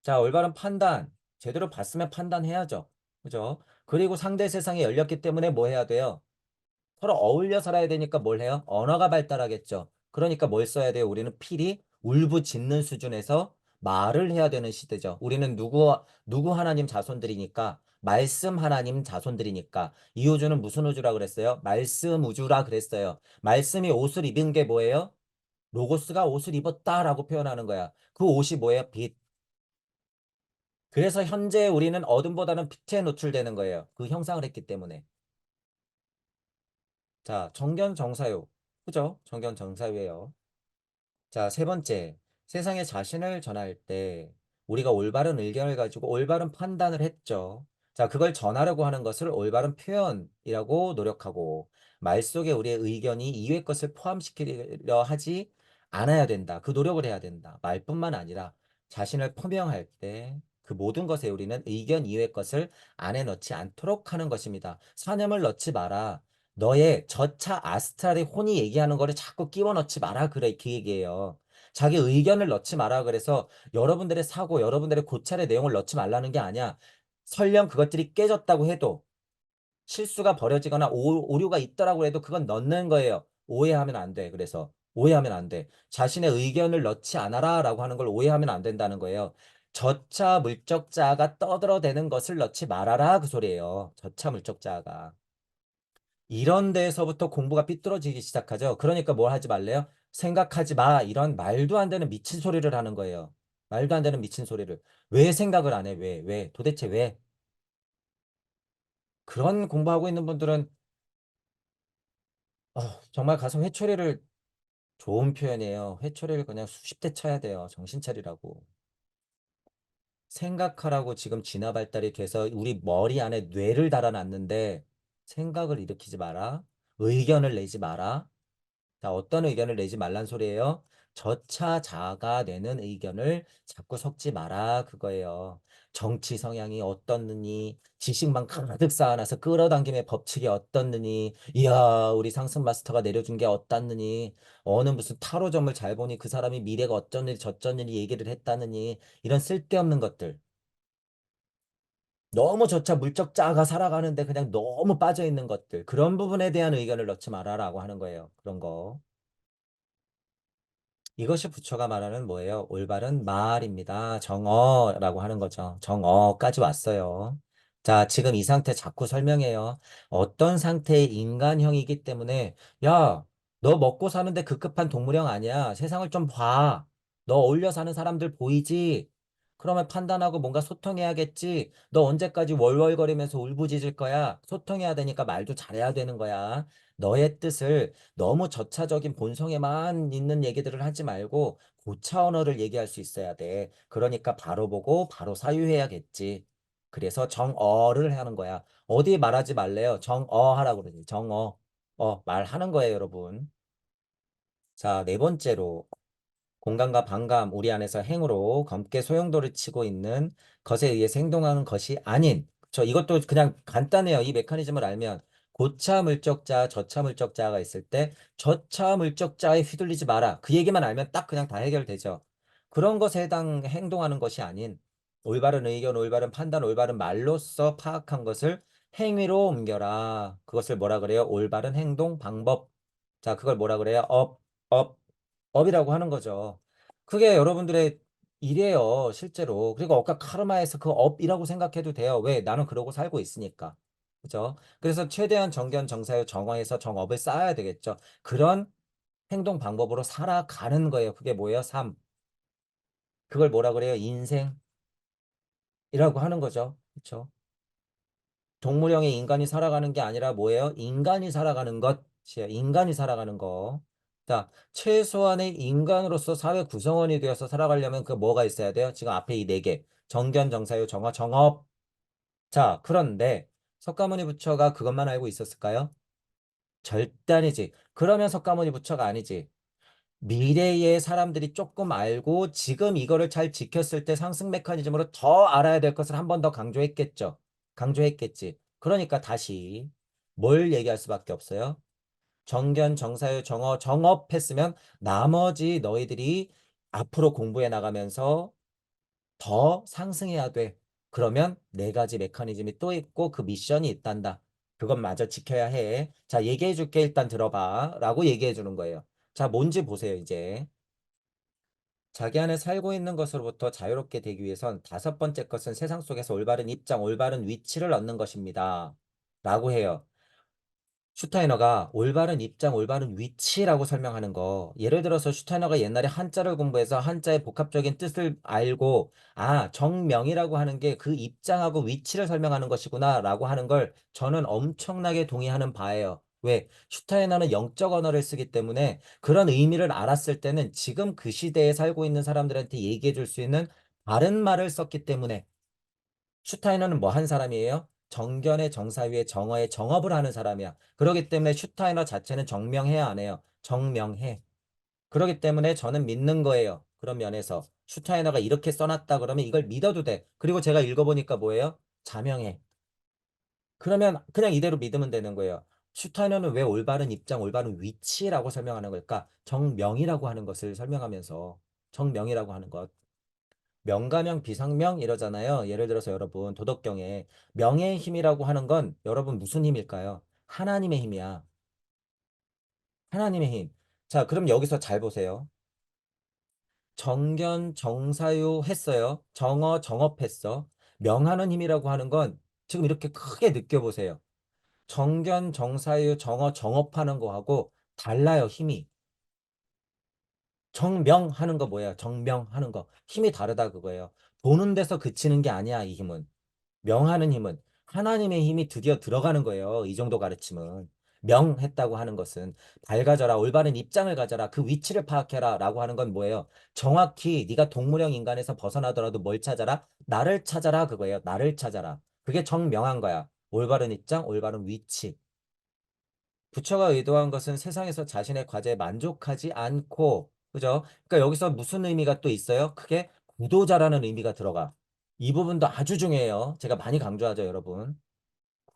자, 올바른 판단. 제대로 봤으면 판단해야죠. 그죠? 그리고 상대 세상이 열렸기 때문에 뭐 해야 돼요? 서로 어울려 살아야 되니까 뭘 해요? 언어가 발달하겠죠. 그러니까 뭘 써야 돼요? 우리는 필히 울부짖는 수준에서 말을 해야 되는 시대죠. 우리는 누구 하나님 자손들이니까, 말씀 하나님 자손들이니까. 이 우주는 무슨 우주라 그랬어요? 말씀 우주라 그랬어요. 말씀이 옷을 입은 게 뭐예요? 로고스가 옷을 입었다라고 표현하는 거야. 그 옷이 뭐예요? 빛. 그래서 현재 우리는 어둠보다는 빛에 노출되는 거예요. 그 형상을 했기 때문에. 자, 정견정사유. 그죠? 정견정사유예요. 자, 세 번째. 세상에 자신을 전할 때 우리가 올바른 의견을 가지고 올바른 판단을 했죠. 자, 그걸 전하려고 하는 것을 올바른 표현이라고 노력하고 말 속에 우리의 의견이 이외의 것을 포함시키려 하지 않아야 된다. 그 노력을 해야 된다. 말뿐만 아니라 자신을 표명할 때 그 모든 것에 우리는 의견 이외의 것을 안에 넣지 않도록 하는 것입니다. 사념을 넣지 마라. 너의 저차 아스트랄의 혼이 얘기하는 거를 자꾸 끼워 넣지 마라. 그래, 그 얘기예요. 자기 의견을 넣지 마라. 그래서 여러분들의 사고, 여러분들의 고찰의 내용을 넣지 말라는 게 아니야. 설령 그것들이 깨졌다고 해도 실수가 벌어지거나 오류가 있더라고 해도 그건 넣는 거예요. 오해하면 안 돼. 그래서 오해하면 안 돼. 자신의 의견을 넣지 않아라 라고 하는 걸 오해하면 안 된다는 거예요. 저차 물적자가 떠들어대는 것을 넣지 말아라 그 소리예요. 저차 물적자가. 이런 데에서부터 공부가 삐뚤어지기 시작하죠. 그러니까 뭘 하지 말래요? 생각하지 마. 이런 말도 안 되는 미친 소리를 하는 거예요. 말도 안 되는 미친 소리를. 왜 생각을 안 해? 왜? 왜? 도대체 왜? 그런 공부하고 있는 분들은 정말 가서 회초리를 좋은 표현이에요. 회초리를 그냥 수십 대 쳐야 돼요. 정신 차리라고. 생각하라고 지금 진화 발달이 돼서 우리 머리 안에 뇌를 달아놨는데 생각을 일으키지 마라. 의견을 내지 마라. 자, 어떤 의견을 내지 말란 소리예요? 저차 자아가 내는 의견을 자꾸 섞지 마라 그거예요. 정치 성향이 어떻느니, 지식만 가득 쌓아놔서 끌어당김의 법칙이 어떻느니, 이야, 우리 상승 마스터가 내려준 게 어떻느니, 어느 무슨 타로점을 잘 보니 그 사람이 미래가 어쩌느니 저쩌느니 얘기를 했다느니, 이런 쓸데없는 것들. 너무 저차 물적 자아가 살아가는데 그냥 너무 빠져 있는 것들. 그런 부분에 대한 의견을 넣지 마라라고 하는 거예요. 그런 거. 이것이 부처가 말하는 뭐예요? 올바른 말입니다. 정어라고 하는 거죠. 정어까지 왔어요. 자, 지금 이 상태 자꾸 설명해요. 어떤 상태의 인간형이기 때문에, 야, 너 먹고 사는데 급급한 동물형 아니야. 세상을 좀 봐. 너 어울려 사는 사람들 보이지? 그러면 판단하고 뭔가 소통해야겠지. 너 언제까지 월월거리면서 울부짖을 거야? 소통해야 되니까 말도 잘해야 되는 거야. 너의 뜻을 너무 저차적인 본성에만 있는 얘기들을 하지 말고 고차 언어를 얘기할 수 있어야 돼. 그러니까 바로 보고 바로 사유해야겠지. 그래서 정어를 하는 거야. 어디 말하지 말래요. 정어 하라고 그러지. 정어. 말하는 거예요, 여러분. 자, 네 번째로 공감과 반감, 우리 안에서 행으로 검게 소용돌이 치고 있는 것에 의해서 행동하는 것이 아닌, 이것도 그냥 간단해요. 이 메커니즘을 알면. 고차 물적자, 저차 물적자가 있을 때, 저차 물적자에 휘둘리지 마라. 그 얘기만 알면 딱 그냥 다 해결되죠. 그런 것에 해당 행동하는 것이 아닌, 올바른 의견, 올바른 판단, 올바른 말로써 파악한 것을 행위로 옮겨라. 그것을 뭐라 그래요? 올바른 행동 방법. 자, 그걸 뭐라 그래요? 업, 업이라고 하는 거죠. 그게 여러분들의 일이에요, 실제로. 그리고 아까 카르마에서 그 업이라고 생각해도 돼요. 왜? 나는 그러고 살고 있으니까. 그죠? 그래서 최대한 정견, 정사유, 정화해서 정업을 쌓아야 되겠죠. 그런 행동 방법으로 살아가는 거예요. 그게 뭐예요? 삶. 그걸 뭐라 그래요? 인생이라고 하는 거죠. 그렇죠? 동물형의 인간이 살아가는 게 아니라 뭐예요? 인간이 살아가는 것이에요. 인간이 살아가는 거. 자, 최소한의 인간으로서 사회 구성원이 되어서 살아가려면 그 뭐가 있어야 돼요? 지금 앞에 이 네 개. 정견, 정사유, 정화, 정업. 자, 그런데 석가모니 부처가 그것만 알고 있었을까요? 절대 아니지. 그러면 석가모니 부처가 아니지. 미래의 사람들이 조금 알고 지금 이거를 잘 지켰을 때 상승 메커니즘으로 더 알아야 될 것을 한 번 더 강조했겠죠. 강조했겠지. 그러니까 다시 뭘 얘기할 수밖에 없어요. 정견, 정사유, 정어, 정업했으면 나머지 너희들이 앞으로 공부해 나가면서 더 상승해야 돼. 그러면 네 가지 메커니즘이 또 있고 그 미션이 있단다. 그것 마저 지켜야 해. 자, 얘기해 줄게. 일단 들어봐. 라고 얘기해 주는 거예요. 자, 뭔지 보세요, 이제. 자기 안에 살고 있는 것으로부터 자유롭게 되기 위해선 다섯 번째 것은 세상 속에서 올바른 입장, 올바른 위치를 얻는 것입니다. 라고 해요. 슈타이너가 올바른 입장, 올바른 위치라고 설명하는 거. 예를 들어서 슈타이너가 옛날에 한자를 공부해서 한자의 복합적인 뜻을 알고, 아, 정명이라고 하는 게 그 입장하고 위치를 설명하는 것이구나라고 하는 걸 저는 엄청나게 동의하는 바예요. 왜? 슈타이너는 영적 언어를 쓰기 때문에 그런 의미를 알았을 때는 지금 그 시대에 살고 있는 사람들한테 얘기해 줄 수 있는 바른 말을 썼기 때문에 슈타이너는 뭐 한 사람이에요? 정견의 정사위의 정어의 정업을 하는 사람이야. 그렇기 때문에 슈타이너 자체는 정명해야 안 해요. 정명해. 그렇기 때문에 저는 믿는 거예요. 그런 면에서. 슈타이너가 이렇게 써놨다 그러면 이걸 믿어도 돼. 그리고 제가 읽어보니까 뭐예요? 자명해. 그러면 그냥 이대로 믿으면 되는 거예요. 슈타이너는 왜 올바른 입장, 올바른 위치라고 설명하는 걸까? 정명이라고 하는 것을 설명하면서 정명이라고 하는 것. 명가명, 비상명 이러잖아요. 예를 들어서 여러분 도덕경에 명예의 힘이라고 하는 건 여러분 무슨 힘일까요? 하나님의 힘이야. 하나님의 힘. 자, 그럼 여기서 잘 보세요. 정견, 정사유 했어요. 정어, 정업했어. 명하는 힘이라고 하는 건 지금 이렇게 크게 느껴보세요. 정견, 정사유, 정어, 정업하는 거하고 달라요, 힘이. 정명하는 거 뭐예요? 정명하는 거. 힘이 다르다 그거예요. 보는 데서 그치는 게 아니야, 이 힘은. 명하는 힘은 하나님의 힘이 드디어 들어가는 거예요. 이 정도 가르침은. 명했다고 하는 것은 밝아져라, 올바른 입장을 가져라, 그 위치를 파악해라 라고 하는 건 뭐예요? 정확히 네가 동물형 인간에서 벗어나더라도 뭘 찾아라? 나를 찾아라 그거예요. 나를 찾아라. 그게 정명한 거야. 올바른 입장, 올바른 위치. 부처가 의도한 것은 세상에서 자신의 과제에 만족하지 않고, 그죠? 그러니까 여기서 무슨 의미가 또 있어요? 크게 구도자라는 의미가 들어가. 이 부분도 아주 중요해요. 제가 많이 강조하죠, 여러분.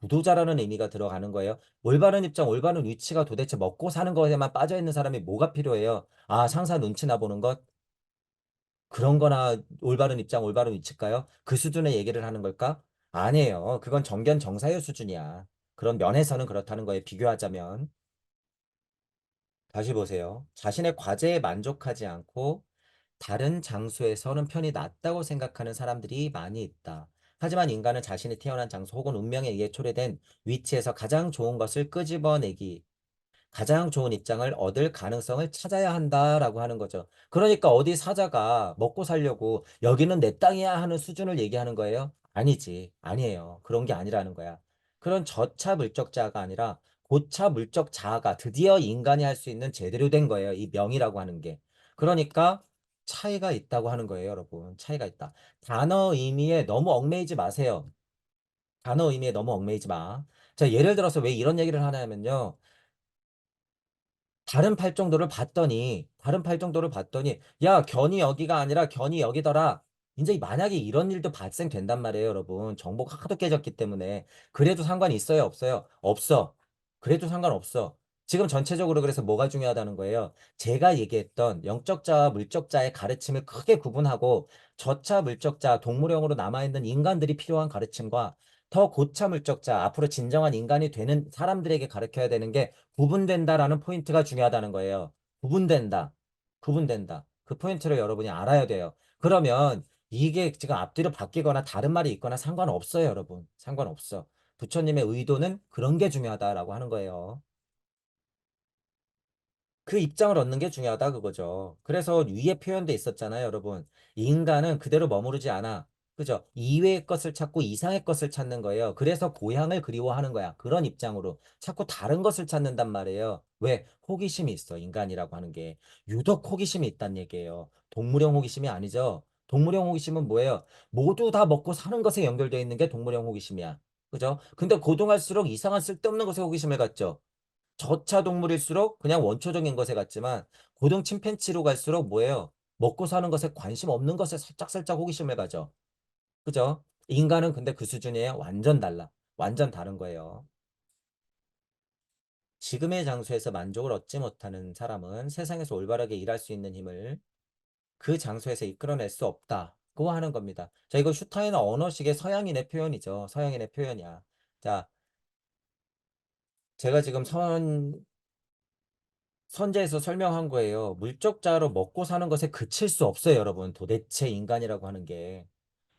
구도자라는 의미가 들어가는 거예요. 올바른 입장, 올바른 위치가 도대체 먹고 사는 것에만 빠져 있는 사람이 뭐가 필요해요? 아, 상사 눈치나 보는 것? 그런 거나 올바른 입장, 올바른 위치일까요? 그 수준의 얘기를 하는 걸까? 아니에요. 그건 정견 정사유 수준이야. 그런 면에서는 그렇다는 거에 비교하자면. 다시 보세요. 자신의 과제에 만족하지 않고 다른 장소에 서는 편이 낫다고 생각하는 사람들이 많이 있다. 하지만 인간은 자신이 태어난 장소 혹은 운명에 의해 초래된 위치에서 가장 좋은 것을 끄집어내기 가장 좋은 입장을 얻을 가능성을 찾아야 한다라고 하는 거죠. 그러니까 어디 사자가 먹고 살려고 여기는 내 땅이야 하는 수준을 얘기하는 거예요? 아니지. 아니에요. 그런 게 아니라는 거야. 그런 저차 물적자가 아니라 고차 물적자가 드디어 인간이 할 수 있는 제대로 된 거예요. 이 명이라고 하는 게. 그러니까 차이가 있다고 하는 거예요, 여러분. 차이가 있다. 단어 의미에 너무 얽매이지 마세요. 단어 의미에 너무 얽매이지 마. 자, 예를 들어서 왜 이런 얘기를 하냐면요. 다른 팔정도를 봤더니, 야, 견이 여기가 아니라 견이 여기더라. 이제 만약에 이런 일도 발생된단 말이에요, 여러분. 정보가 하도 깨졌기 때문에. 그래도 상관이 있어요, 없어요? 없어. 그래도 상관없어. 지금 전체적으로 그래서 뭐가 중요하다는 거예요? 제가 얘기했던 영적자와 물적자의 가르침을 크게 구분하고 저차 물적자, 동물형으로 남아있는 인간들이 필요한 가르침과 더 고차 물적자, 앞으로 진정한 인간이 되는 사람들에게 가르쳐야 되는 게 구분된다라는 포인트가 중요하다는 거예요. 구분된다. 구분된다. 그 포인트를 여러분이 알아야 돼요. 그러면 이게 지금 앞뒤로 바뀌거나 다른 말이 있거나 상관없어요, 여러분. 상관없어. 부처님의 의도는 그런 게 중요하다라고 하는 거예요. 그 입장을 얻는 게 중요하다 그거죠. 그래서 위에 표현돼 있었잖아요, 여러분. 인간은 그대로 머무르지 않아. 그죠? 이외의 것을 찾고 이상의 것을 찾는 거예요. 그래서 고향을 그리워하는 거야. 그런 입장으로. 자꾸 다른 것을 찾는단 말이에요. 왜? 호기심이 있어, 인간이라고 하는 게. 유독 호기심이 있단 얘기예요. 동물형 호기심이 아니죠. 동물형 호기심은 뭐예요? 모두 다 먹고 사는 것에 연결되어 있는 게 동물형 호기심이야. 그죠? 근데 고동할수록 이상한 쓸데없는 것에 호기심을 갖죠. 저차 동물일수록 그냥 원초적인 것에 같지만 고등 침팬지로 갈수록 뭐예요? 먹고 사는 것에 관심 없는 것에 살짝살짝 호기심을 가져. 그죠? 인간은 근데 그 수준이에요. 완전 달라. 완전 다른 거예요. 지금의 장소에서 만족을 얻지 못하는 사람은 세상에서 올바르게 일할 수 있는 힘을 그 장소에서 이끌어낼 수 없다고 하는 겁니다. 자, 이거 슈타인의 언어식의 서양인의 표현이죠. 서양인의 표현이야. 자, 제가 지금 선제에서 설명한 거예요. 물적자로 먹고 사는 것에 그칠 수 없어요, 여러분. 도대체 인간이라고 하는 게.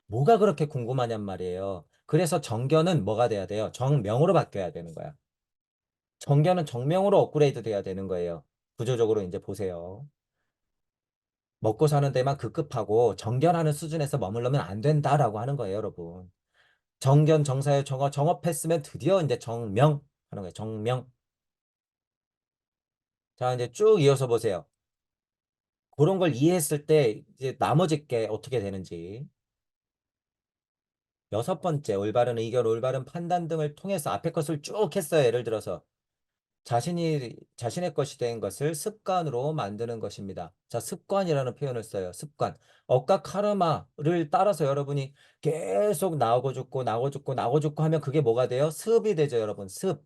뭐가 그렇게 궁금하냔 말이에요. 그래서 정견은 뭐가 돼야 돼요? 정명으로 바뀌어야 되는 거야. 정견은 정명으로 업그레이드 돼야 되는 거예요. 구조적으로 이제 보세요. 먹고 사는 데만 급급하고 정견하는 수준에서 머물러면 안 된다라고 하는 거예요, 여러분. 정견, 정사유, 정어, 정업했으면 드디어 이제 정명 하는 거예요. 정명. 자, 이제 쭉 이어서 보세요. 그런 걸 이해했을 때 이제 나머지 게 어떻게 되는지. 여섯 번째, 올바른 의견, 올바른 판단 등을 통해서 앞에 것을 쭉 했어요. 예를 들어서 자신의 것이 된 것을 습관으로 만드는 것입니다. 자, 습관이라는 표현을 써요. 습관. 억과 카르마를 따라서 여러분이 계속 나오고 죽고 나오고 죽고 나오고 죽고 하면 그게 뭐가 돼요? 습이 되죠, 여러분. 습.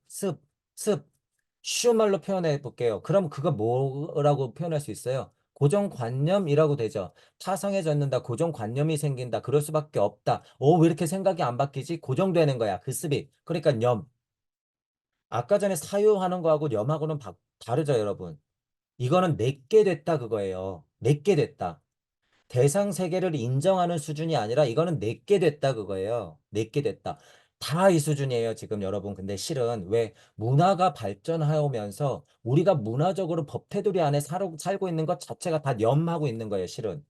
쉬운 말로 표현해 볼게요. 그럼 그거 뭐라고 표현할 수 있어요? 고정관념이라고 되죠. 타성에 젖는다, 고정관념이 생긴다, 그럴 수밖에 없다. 왜 이렇게 생각이 안 바뀌지? 고정되는 거야, 그 습이. 그러니까 염. 아까 전에 사유하는 거하고 염하고는 다르죠, 여러분. 이거는 내게 됐다 그거예요. 내게 됐다. 대상 세계를 인정하는 수준이 아니라 이거는 내게 됐다 그거예요. 내게 됐다. 다 이 수준이에요, 지금 여러분. 근데 실은 왜 문화가 발전하면서 우리가 문화적으로 법 테두리 안에 살고 있는 것 자체가 다 염하고 있는 거예요, 실은.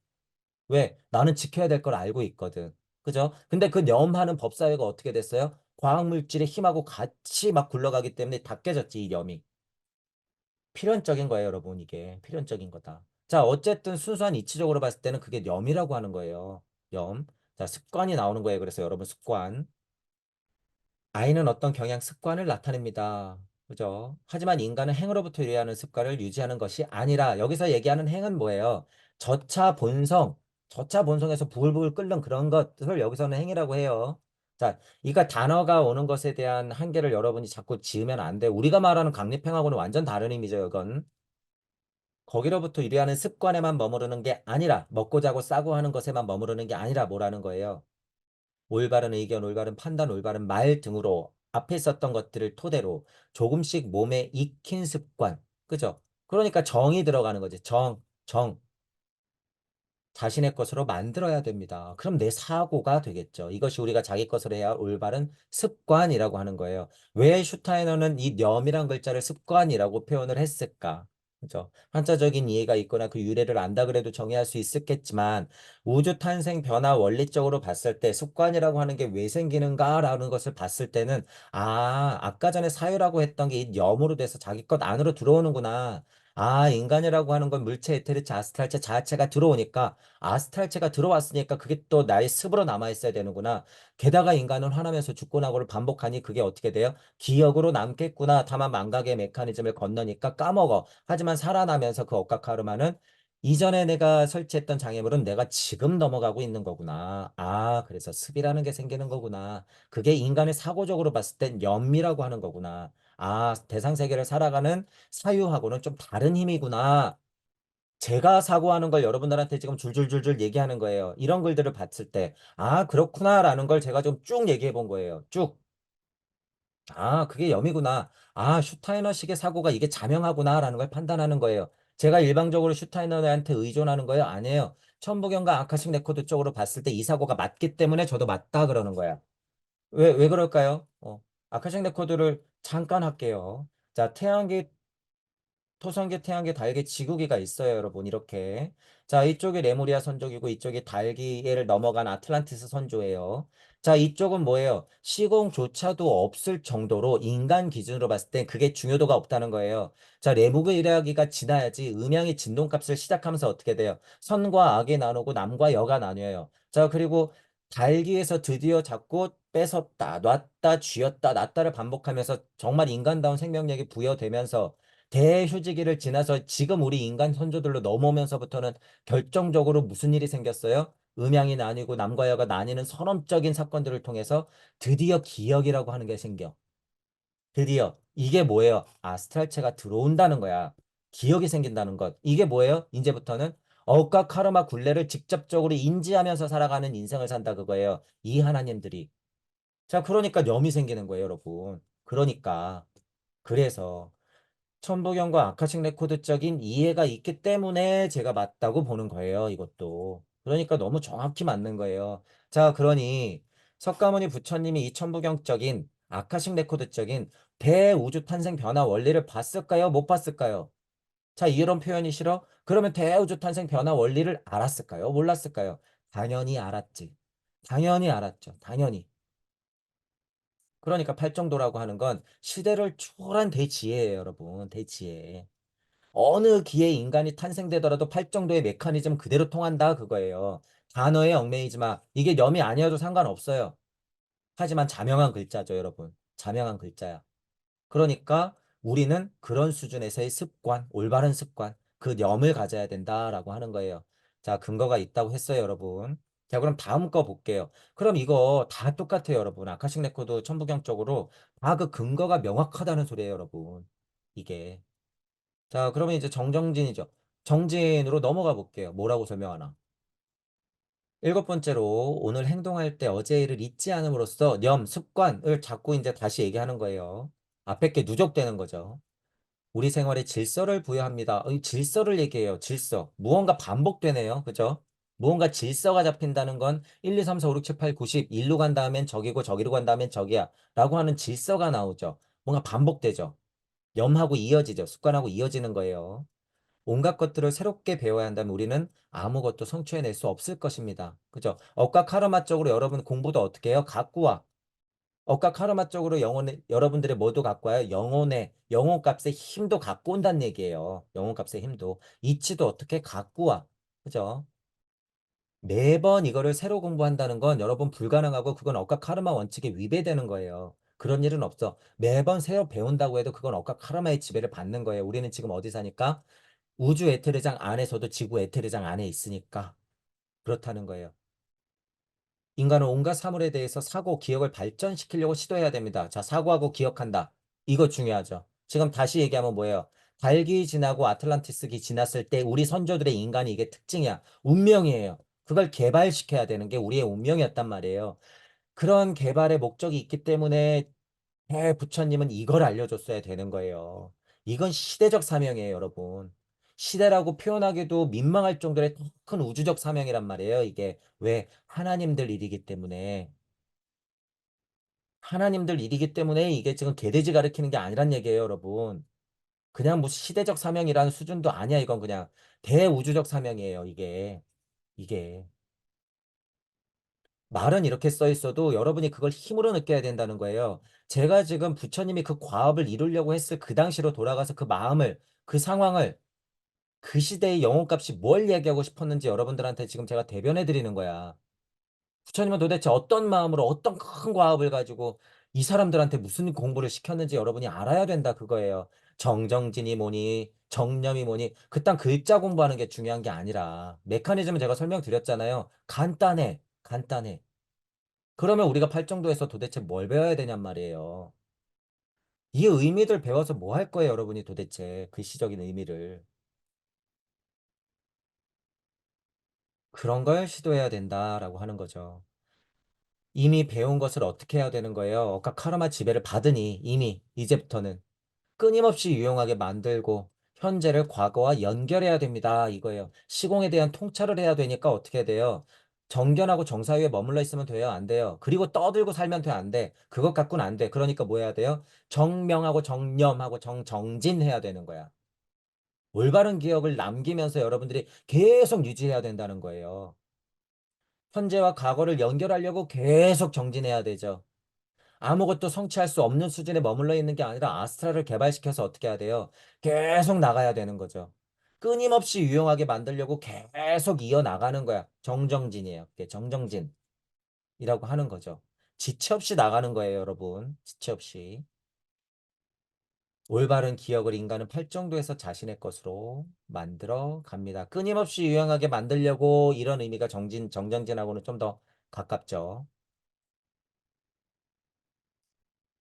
왜? 나는 지켜야 될 걸 알고 있거든. 그죠? 근데 그 염하는 법사위가 어떻게 됐어요? 과학물질의 힘하고 같이 막 굴러가기 때문에 다 깨졌지, 이 염이. 필연적인 거예요, 여러분. 이게 필연적인 거다. 자, 어쨌든 순수한 이치적으로 봤을 때는 그게 염이라고 하는 거예요. 염. 자, 습관이 나오는 거예요. 그래서 여러분 습관. 아이는 어떤 경향 습관을 나타냅니다. 그죠? 하지만 인간은 행으로부터 유래하는 습관을 유지하는 것이 아니라 여기서 얘기하는 행은 뭐예요? 저차 본성, 저차 본성에서 부글부글 끓는 그런 것을 여기서는 행이라고 해요. 자, 이거 단어가 오는 것에 대한 한계를 여러분이 자꾸 지으면 안 돼. 우리가 말하는 강립행하고는 완전 다른 의미죠, 이건. 거기로부터 유래하는 습관에만 머무르는 게 아니라 먹고 자고 싸고 하는 것에만 머무르는 게 아니라 뭐라는 거예요? 올바른 의견, 올바른 판단, 올바른 말 등으로 앞에 있었던 것들을 토대로 조금씩 몸에 익힌 습관. 그죠? 그러니까 정이 들어가는 거지. 정. 자신의 것으로 만들어야 됩니다. 그럼 내 사고가 되겠죠. 이것이 우리가 자기 것으로 해야 올바른 습관이라고 하는 거예요. 왜 슈타이너는 이 염이란 글자를 습관이라고 표현을 했을까? 그죠? 한자적인 이해가 있거나 그 유래를 안다 그래도 정의할 수 있었겠지만 우주 탄생 변화 원리적으로 봤을 때 습관이라고 하는 게 왜 생기는가라는 것을 봤을 때는 아까 전에 사유라고 했던 게 이 염으로 돼서 자기 것 안으로 들어오는구나. 인간이라고 하는 건 물체, 에테르체, 아스트랄체 자체가 들어오니까 아스트랄체가 들어왔으니까 그게 또 나의 습으로 남아있어야 되는구나. 게다가 인간은 화나면서 죽고 나고를 반복하니 그게 어떻게 돼요? 기억으로 남겠구나. 다만 망각의 메커니즘을 건너니까 까먹어. 하지만 살아나면서 그 억각 카르마는 이전에 내가 설치했던 장애물은 내가 지금 넘어가고 있는 거구나. 그래서 습이라는 게 생기는 거구나. 그게 인간의 사고적으로 봤을 땐 염이라고 하는 거구나. 대상 세계를 살아가는 사유하고는 좀 다른 힘이구나. 제가 사고하는 걸 여러분들한테 지금 줄줄줄줄 얘기하는 거예요. 이런 글들을 봤을 때, 그렇구나라는 걸 제가 좀 쭉 얘기해 본 거예요. 쭉. 그게 염이구나. 슈타이너식의 사고가 이게 자명하구나라는 걸 판단하는 거예요. 제가 일방적으로 슈타이너한테 의존하는 거예요? 아니에요. 천부경과 아카식 레코드 쪽으로 봤을 때 이 사고가 맞기 때문에 저도 맞다 그러는 거야. 왜 그럴까요? 아카식 레코드를 잠깐 할게요. 자, 태양계 토성계, 태양계, 달계, 지구계가 있어요, 여러분. 이렇게. 자, 이쪽이 레무리아 선족이고 이쪽이 달기를 넘어간 아틀란티스 선조예요. 자, 이쪽은 뭐예요? 시공조차도 없을 정도로 인간 기준으로 봤을 때 그게 중요도가 없다는 거예요. 자, 레무르기가 지나야지 음양의 진동값을 시작하면서 어떻게 돼요? 선과 악이 나누고 남과 여가 나뉘어요. 자, 그리고 달기에서 드디어 자꾸 뺏었다, 놨다, 쥐었다, 놨다를 반복하면서 정말 인간다운 생명력이 부여되면서 대휴지기를 지나서 지금 우리 인간 선조들로 넘어오면서부터는 결정적으로 무슨 일이 생겼어요? 음양이 나뉘고 남과 여가 나뉘는 선언적인 사건들을 통해서 드디어 기억이라고 하는 게 생겨. 드디어 이게 뭐예요? 아스트랄체가 들어온다는 거야. 기억이 생긴다는 것. 이게 뭐예요? 이제부터는 억과 카르마 굴레를 직접적으로 인지하면서 살아가는 인생을 산다 그거예요. 이 하나님들이. 자, 그러니까 염이 생기는 거예요, 여러분. 그러니까 그래서 천부경과 아카식 레코드적인 이해가 있기 때문에 제가 맞다고 보는 거예요, 이것도. 그러니까 너무 정확히 맞는 거예요. 자, 그러니 석가모니 부처님이 이 천부경적인 아카식 레코드적인 대우주 탄생 변화 원리를 봤을까요? 못 봤을까요? 자, 이런 표현이 싫어? 그러면 대우주 탄생 변화 원리를 알았을까요? 몰랐을까요? 당연히 알았지. 당연히 알았죠. 당연히. 그러니까 팔정도라고 하는 건 시대를 초월한 대지혜예요, 여러분. 대지혜. 어느 기에 인간이 탄생되더라도 팔정도의 메커니즘 그대로 통한다, 그거예요. 단어에 얽매이지 마. 이게 염이 아니어도 상관없어요. 하지만 자명한 글자죠, 여러분. 자명한 글자야. 그러니까 우리는 그런 수준에서의 습관, 올바른 습관, 그 염을 가져야 된다라고 하는 거예요. 자, 근거가 있다고 했어요, 여러분. 자, 그럼 다음 거 볼게요. 그럼 이거 다 똑같아요, 여러분. 아카식 레코드 천부경적으로 다 그 근거가 명확하다는 소리예요, 여러분. 이게. 자, 그러면 이제 정정진이죠. 정진으로 넘어가 볼게요. 뭐라고 설명하나? 일곱 번째로 오늘 행동할 때 어제 일을 잊지 않음으로써 습관을 자꾸 이제 다시 얘기하는 거예요. 앞에 게 누적되는 거죠. 우리 생활에 질서를 부여합니다. 이 질서를 얘기해요. 질서. 무언가 반복되네요. 그죠? 무언가 질서가 잡힌다는 건 1, 2, 3, 4, 5, 6, 7, 8, 9, 10, 일로 간 다음엔 저기고 저기로 간 다음엔 저기야 라고 하는 질서가 나오죠. 뭔가 반복되죠. 염하고 이어지죠. 습관하고 이어지는 거예요. 온갖 것들을 새롭게 배워야 한다면 우리는 아무것도 성취해낼 수 없을 것입니다. 그죠? 억과 카르마 쪽으로 여러분 공부도 어떻게 해요? 갖고 와. 억과 카르마 쪽으로 여러분들의 뭐도 갖고 와요? 영혼값의 힘도 갖고 온다는 얘기예요. 영혼값의 힘도. 이치도 어떻게 갖고 와. 그죠? 매번 이거를 새로 공부한다는 건 여러분 불가능하고 그건 억과 카르마 원칙에 위배되는 거예요. 그런 일은 없어. 매번 새로 배운다고 해도 그건 억과 카르마의 지배를 받는 거예요. 우리는 지금 어디 사니까? 우주 에테르장 안에서도 지구 에테르장 안에 있으니까 그렇다는 거예요. 인간은 온갖 사물에 대해서 사고, 기억을 발전시키려고 시도해야 됩니다. 자, 사고하고 기억한다. 이거 중요하죠. 지금 다시 얘기하면 뭐예요? 달기 지나고 아틀란티스기 지났을 때 우리 선조들의 인간이 이게 특징이야. 운명이에요. 그걸 개발시켜야 되는 게 우리의 운명이었단 말이에요. 그런 개발의 목적이 있기 때문에 부처님은 이걸 알려줬어야 되는 거예요. 이건 시대적 사명이에요, 여러분. 시대라고 표현하기도 민망할 정도의 큰 우주적 사명이란 말이에요. 이게 왜 하나님들 일이기 때문에 하나님들 일이기 때문에 이게 지금 개돼지 가리키는 게 아니란 얘기예요, 여러분. 그냥 무슨 시대적 사명이라는 수준도 아니야. 이건 그냥 대우주적 사명이에요, 이게. 말은 이렇게 써 있어도 여러분이 그걸 힘으로 느껴야 된다는 거예요. 제가 지금 부처님이 그 과업을 이루려고 했을 그 당시로 돌아가서 그 마음을, 그 상황을, 그 시대의 영혼값이 뭘 얘기하고 싶었는지 여러분들한테 지금 제가 대변해 드리는 거야. 부처님은 도대체 어떤 마음으로 어떤 큰 과업을 가지고 이 사람들한테 무슨 공부를 시켰는지 여러분이 알아야 된다 그거예요. 정정진이 뭐니, 정념이 뭐니, 그딴 글자 공부하는 게 중요한 게 아니라 메커니즘은 제가 설명드렸잖아요. 간단해, 간단해. 그러면 우리가 팔정도에서 도대체 뭘 배워야 되냔 말이에요. 이 의미들 배워서 뭐 할 거예요, 여러분이 도대체 글씨적인 의미를. 그런 걸 시도해야 된다라고 하는 거죠. 이미 배운 것을 어떻게 해야 되는 거예요? 억까 카르마 지배를 받으니 이미 이제부터는 끊임없이 유용하게 만들고 현재를 과거와 연결해야 됩니다. 이거예요. 시공에 대한 통찰을 해야 되니까 어떻게 해야 돼요? 정견하고 정사위에 머물러 있으면 돼요? 안 돼요? 그리고 떠들고 살면 돼? 안 돼? 그것 갖고는 안 돼. 그러니까 뭐 해야 돼요? 정명하고 정념하고 정진해야 되는 거야. 올바른 기억을 남기면서 여러분들이 계속 유지해야 된다는 거예요. 현재와 과거를 연결하려고 계속 정진해야 되죠. 아무것도 성취할 수 없는 수준에 머물러 있는 게 아니라 아스트랄을 개발시켜서 어떻게 해야 돼요? 계속 나가야 되는 거죠. 끊임없이 유용하게 만들려고 계속 이어나가는 거야. 정정진이에요. 그게 정정진이라고 하는 거죠. 지체 없이 나가는 거예요, 여러분. 지체 없이. 올바른 기억을 인간은 팔정도에서 자신의 것으로 만들어 갑니다. 끊임없이 유용하게 만들려고 이런 의미가 정정진하고는 좀 더 가깝죠.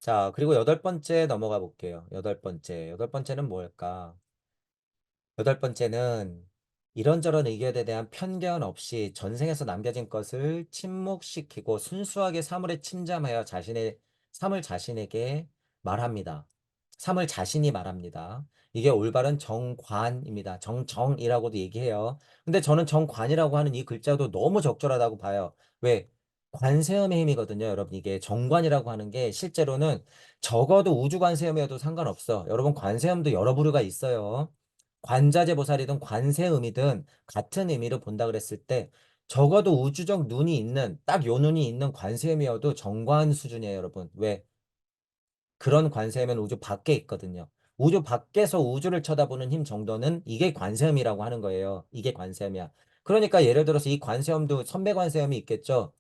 자, 그리고 여덟 번째 넘어가 볼게요. 여덟 번째. 여덟 번째는 뭘까? 여덟 번째는 이런저런 의견에 대한 편견 없이 전생에서 남겨진 것을 침묵시키고 순수하게 사물에 침잠하여 자신의 삶을 자신에게 말합니다. 삶을 자신이 말합니다. 이게 올바른 정관입니다. 정정이라고도 얘기해요. 근데 저는 정관이라고 하는 이 글자도 너무 적절하다고 봐요. 왜? 관세음의 힘이거든요. 여러분, 이게 정관이라고 하는 게 실제로는 적어도 우주 관세음이어도 상관없어. 여러분, 관세음도 여러 부류가 있어요. 관자재보살이든 관세음이든 같은 의미로 본다 그랬을 때 적어도 우주적 눈이 있는 딱 요 눈이 있는 관세음이어도 정관 수준이에요, 여러분. 왜? 그런 관세음은 우주 밖에 있거든요. 우주 밖에서 우주를 쳐다보는 힘 정도는 이게 관세음이라고 하는 거예요. 이게 관세음이야. 그러니까 예를 들어서 이 관세음도 선배 관세음이 있겠죠.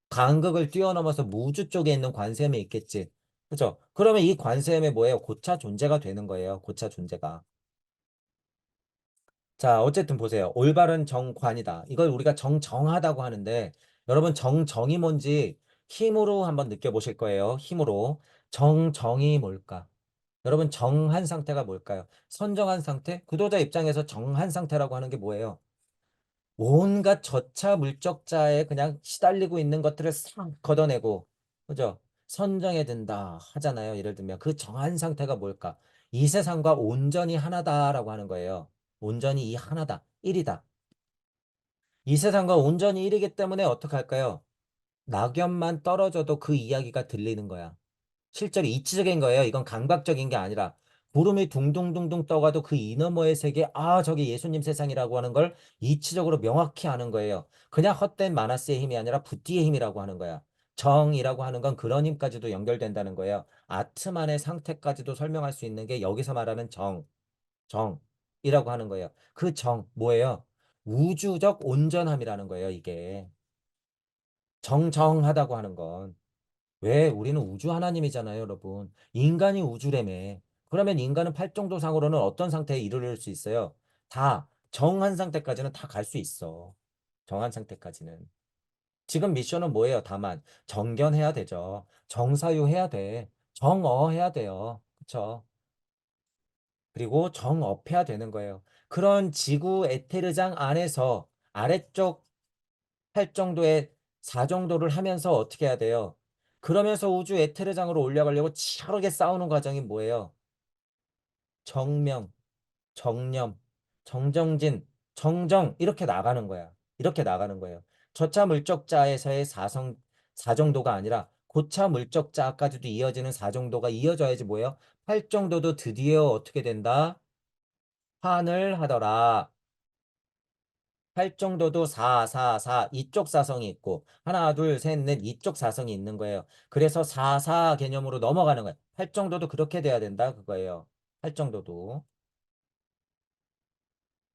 간극을 뛰어넘어서 무주 쪽에 있는 관세음이 있겠지. 그죠? 그러면 이 관세음이 뭐예요? 고차 존재가 되는 거예요. 고차 존재가. 자, 어쨌든 보세요. 올바른 정관이다. 이걸 우리가 정정하다고 하는데, 여러분 정정이 뭔지 힘으로 한번 느껴보실 거예요. 힘으로. 정정이 뭘까? 여러분 정한 상태가 뭘까요? 선정한 상태? 구도자 입장에서 정한 상태라고 하는 게 뭐예요? 온갖 저차 물적자에 그냥 시달리고 있는 것들을 싹 걷어내고, 그죠? 선정해 든다 하잖아요. 예를 들면 그 정한 상태가 뭘까? 이 세상과 온전히 하나다라고 하는 거예요. 온전히 이 하나다. 1이다. 이 세상과 온전히 1이기 때문에 어떻게 할까요? 낙엽만 떨어져도 그 이야기가 들리는 거야. 실제로 이치적인 거예요. 이건 감각적인 게 아니라 구름이 둥둥둥둥 떠가도 그 이너머의 세계, 아, 저기 예수님 세상이라고 하는 걸 이치적으로 명확히 아는 거예요. 그냥 헛된 마나스의 힘이 아니라 붓디의 힘이라고 하는 거야. 정이라고 하는 건 그런 힘까지도 연결된다는 거예요. 아트만의 상태까지도 설명할 수 있는 게 여기서 말하는 정이라고 하는 거예요. 그 정, 뭐예요? 우주적 온전함이라는 거예요, 이게. 정정하다고 하는 건. 왜? 우리는 우주 하나님이잖아요, 여러분. 인간이 우주래매. 그러면 인간은 팔정도상으로는 어떤 상태에 이르를 수 있어요? 다 정한 상태까지는 다 갈 수 있어. 정한 상태까지는. 지금 미션은 뭐예요? 다만 정견해야 되죠. 정사유해야 돼. 정어해야 돼요. 그쵸? 그리고 정업해야 되는 거예요. 그런 지구 에테르장 안에서 아래쪽 8정도의 4정도를 하면서 어떻게 해야 돼요? 그러면서 우주 에테르장으로 올라가려고 치열하게 싸우는 과정이 뭐예요? 정명, 정념, 정정진, 정정 이렇게 나가는 거야. 이렇게 나가는 거예요. 저차 물적자에서의 사정도가 아니라 고차 물적자까지도 이어지는 사정도가 이어져야지 뭐예요? 8정도도 드디어 어떻게 된다? 환을 하더라. 할 정도도 4, 4, 4 이쪽 사성이 있고 하나, 둘, 셋, 넷 이쪽 사성이 있는 거예요. 그래서 4, 4 개념으로 넘어가는 거예요. 할 정도도 그렇게 돼야 된다 그거예요. 할 정도도.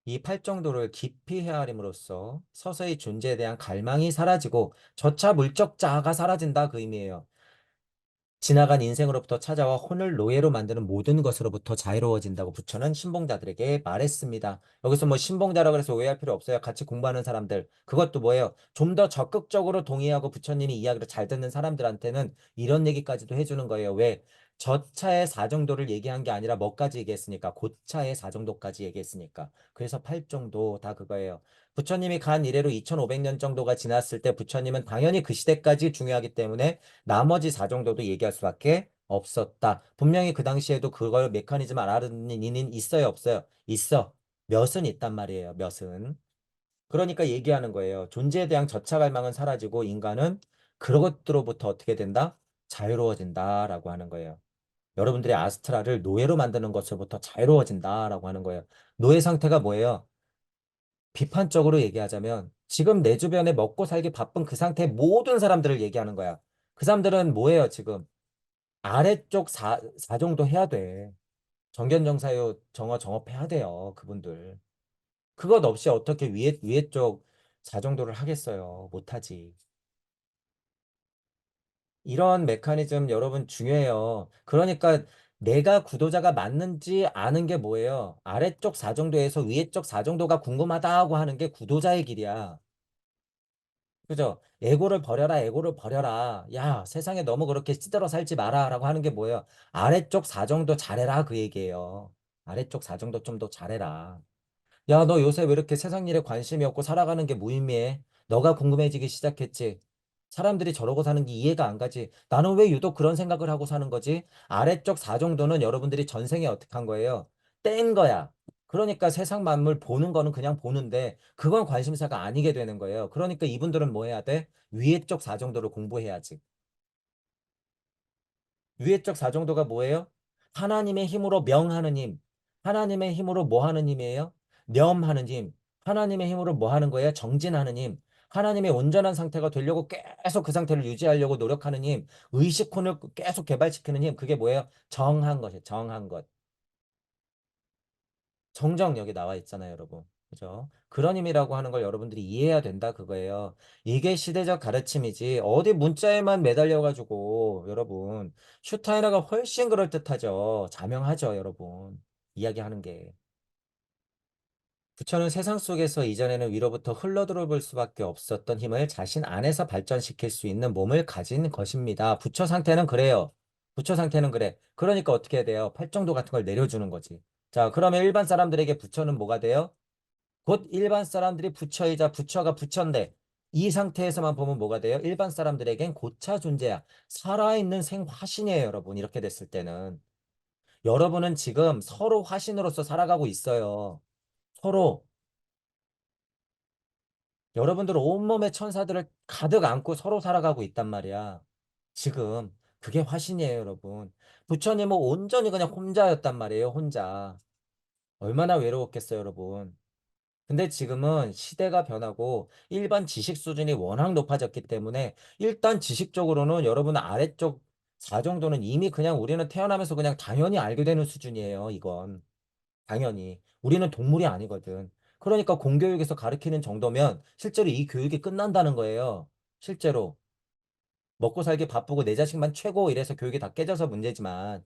이 팔 정도를 깊이 헤아림으로써 서서히 존재에 대한 갈망이 사라지고 저차 물적 자아가 사라진다 그 의미예요. 지나간 인생으로부터 찾아와 혼을 노예로 만드는 모든 것으로부터 자유로워진다고 부처는 신봉자들에게 말했습니다. 여기서 뭐 신봉자라고 해서 오해할 필요 없어요. 같이 공부하는 사람들. 그것도 뭐예요? 좀 더 적극적으로 동의하고 부처님이 이야기를 잘 듣는 사람들한테는 이런 얘기까지도 해주는 거예요. 왜? 저차의 사정도를 얘기한 게 아니라 뭐까지 얘기했으니까? 고차의 사정도까지 얘기했으니까. 그래서 8정도 다 그거예요. 부처님이 간 이래로 2500년 정도가 지났을 때 부처님은 당연히 그 시대까지 중요하기 때문에 나머지 4정도도 얘기할 수밖에 없었다. 분명히 그 당시에도 그걸 메커니즘 알아듣는 이는 있어요, 없어요? 있어. 몇은 있단 말이에요, 몇은. 그러니까 얘기하는 거예요. 존재에 대한 저차 갈망은 사라지고 인간은 그것들로부터 어떻게 된다? 자유로워진다라고 하는 거예요. 여러분들의 아스트라를 노예로 만드는 것으로부터 자유로워진다라고 하는 거예요. 노예 상태가 뭐예요? 비판적으로 얘기하자면 지금 내 주변에 먹고 살기 바쁜 그 상태의 모든 사람들을 얘기하는 거야. 그 사람들은 뭐예요, 지금? 아래쪽 4 정도 해야 돼. 정견정사유 정어 정업해야 돼요. 그분들. 그것 없이 어떻게 위에 쪽 4 정도를 하겠어요. 못하지. 이런 메커니즘 여러분 중요해요. 그러니까 내가 구도자가 맞는지 아는 게 뭐예요? 아래쪽 4 정도에서 위에 쪽 4 정도가 궁금하다고 하는 게 구도자의 길이야. 그죠? 에고를 버려라, 에고를 버려라. 야, 세상에 너무 그렇게 시들어 살지 마라. 라고 하는 게 뭐예요? 아래쪽 사정도 잘해라. 그 얘기예요. 아래쪽 사정도 좀 더 잘해라. 야, 너 요새 왜 이렇게 세상 일에 관심이 없고 살아가는 게 무의미해? 너가 궁금해지기 시작했지? 사람들이 저러고 사는 게 이해가 안 가지. 나는 왜 유독 그런 생각을 하고 사는 거지? 아래쪽 사정도는 여러분들이 전생에 어떻게 한 거예요? 뗀 거야. 그러니까 세상 만물 보는 거는 그냥 보는데 그건 관심사가 아니게 되는 거예요. 그러니까 이분들은 뭐 해야 돼? 위에 쪽 사정도를 공부해야지. 위에 쪽 사정도가 뭐예요? 하나님의 힘으로 명하는 힘. 하나님의 힘으로 뭐 하는 힘이에요? 명하는 힘. 하나님의 힘으로 뭐 하는 거예요? 정진하는 힘. 하나님의 온전한 상태가 되려고 계속 그 상태를 유지하려고 노력하는 힘. 의식혼을 계속 개발시키는 힘. 그게 뭐예요? 정한 것이에요. 정한 것. 정정역이 나와 있잖아요, 여러분. 그죠? 그런 의미라고 하는 걸 여러분들이 이해해야 된다, 그거예요. 이게 시대적 가르침이지, 어디 문자에만 매달려가지고, 여러분, 슈타이너가 훨씬 그럴듯하죠. 자명하죠, 여러분. 이야기하는 게. 부처는 세상 속에서 이전에는 위로부터 흘러들어올 수밖에 없었던 힘을 자신 안에서 발전시킬 수 있는 몸을 가진 것입니다. 부처 상태는 그래요. 부처 상태는 그래. 그러니까 어떻게 해야 돼요? 팔정도 같은 걸 내려주는 거지. 자, 그러면 일반 사람들에게 부처는 뭐가 돼요? 곧 일반 사람들이 부처이자 부처가 부처인데 이 상태에서만 보면 뭐가 돼요? 일반 사람들에겐 고차 존재야. 살아있는 생화신이에요, 여러분. 이렇게 됐을 때는. 여러분은 지금 서로 화신으로서 살아가고 있어요. 서로. 여러분들 온몸에 천사들을 가득 안고 서로 살아가고 있단 말이야. 지금. 그게 화신이에요, 여러분. 부처님은 온전히 그냥 혼자였단 말이에요, 혼자. 얼마나 외로웠겠어요, 여러분. 근데 지금은 시대가 변하고 일반 지식 수준이 워낙 높아졌기 때문에 일단 지식적으로는 여러분 아래쪽 4 정도는 이미 그냥 우리는 태어나면서 그냥 당연히 알게 되는 수준이에요, 이건. 당연히. 우리는 동물이 아니거든. 그러니까 공교육에서 가르치는 정도면 실제로 이 교육이 끝난다는 거예요. 실제로. 먹고 살기 바쁘고 내 자식만 최고 이래서 교육이 다 깨져서 문제지만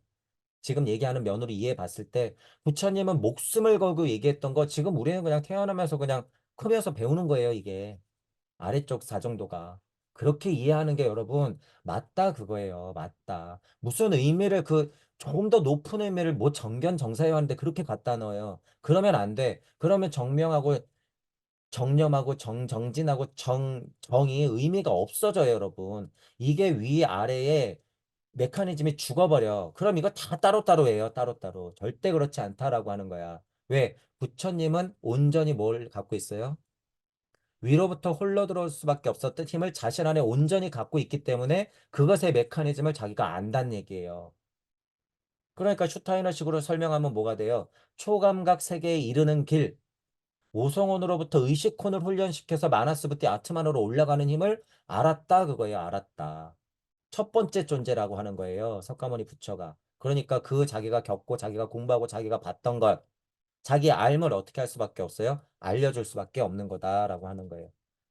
지금 얘기하는 면으로 이해해 봤을 때 부처님은 목숨을 걸고 얘기했던 거 지금 우리는 그냥 태어나면서 그냥 크면서 배우는 거예요, 이게. 아래쪽 사정도가. 그렇게 이해하는 게 여러분 맞다 그거예요. 맞다. 무슨 의미를 그 조금 더 높은 의미를 뭐 정견정사해왔는데 그렇게 갖다 넣어요. 그러면 안 돼. 그러면 정명하고 정념하고 정진하고 정이 의미가 없어져요, 여러분. 이게 위아래에 메커니즘이 죽어버려. 그럼 이거 다 따로따로 해요. 따로따로. 절대 그렇지 않다라고 하는 거야. 왜? 부처님은 온전히 뭘 갖고 있어요? 위로부터 흘러들어올 수밖에 없었던 힘을 자신 안에 온전히 갖고 있기 때문에 그것의 메커니즘을 자기가 안다는 얘기예요. 그러니까 슈타이너식으로 설명하면 뭐가 돼요? 초감각 세계에 이르는 길, 오성원으로부터 의식혼을 훈련시켜서 마나스부티 아트만으로 올라가는 힘을 알았다 그거예요. 알았다. 첫 번째 존재라고 하는 거예요. 석가모니 부처가. 그러니까 그 자기가 겪고 자기가 공부하고 자기가 봤던 것, 자기 알을 어떻게 할 수밖에 없어요? 알려줄 수밖에 없는 거다라고 하는 거예요.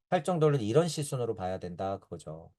활정도를 이런 시선으로 봐야 된다 그거죠.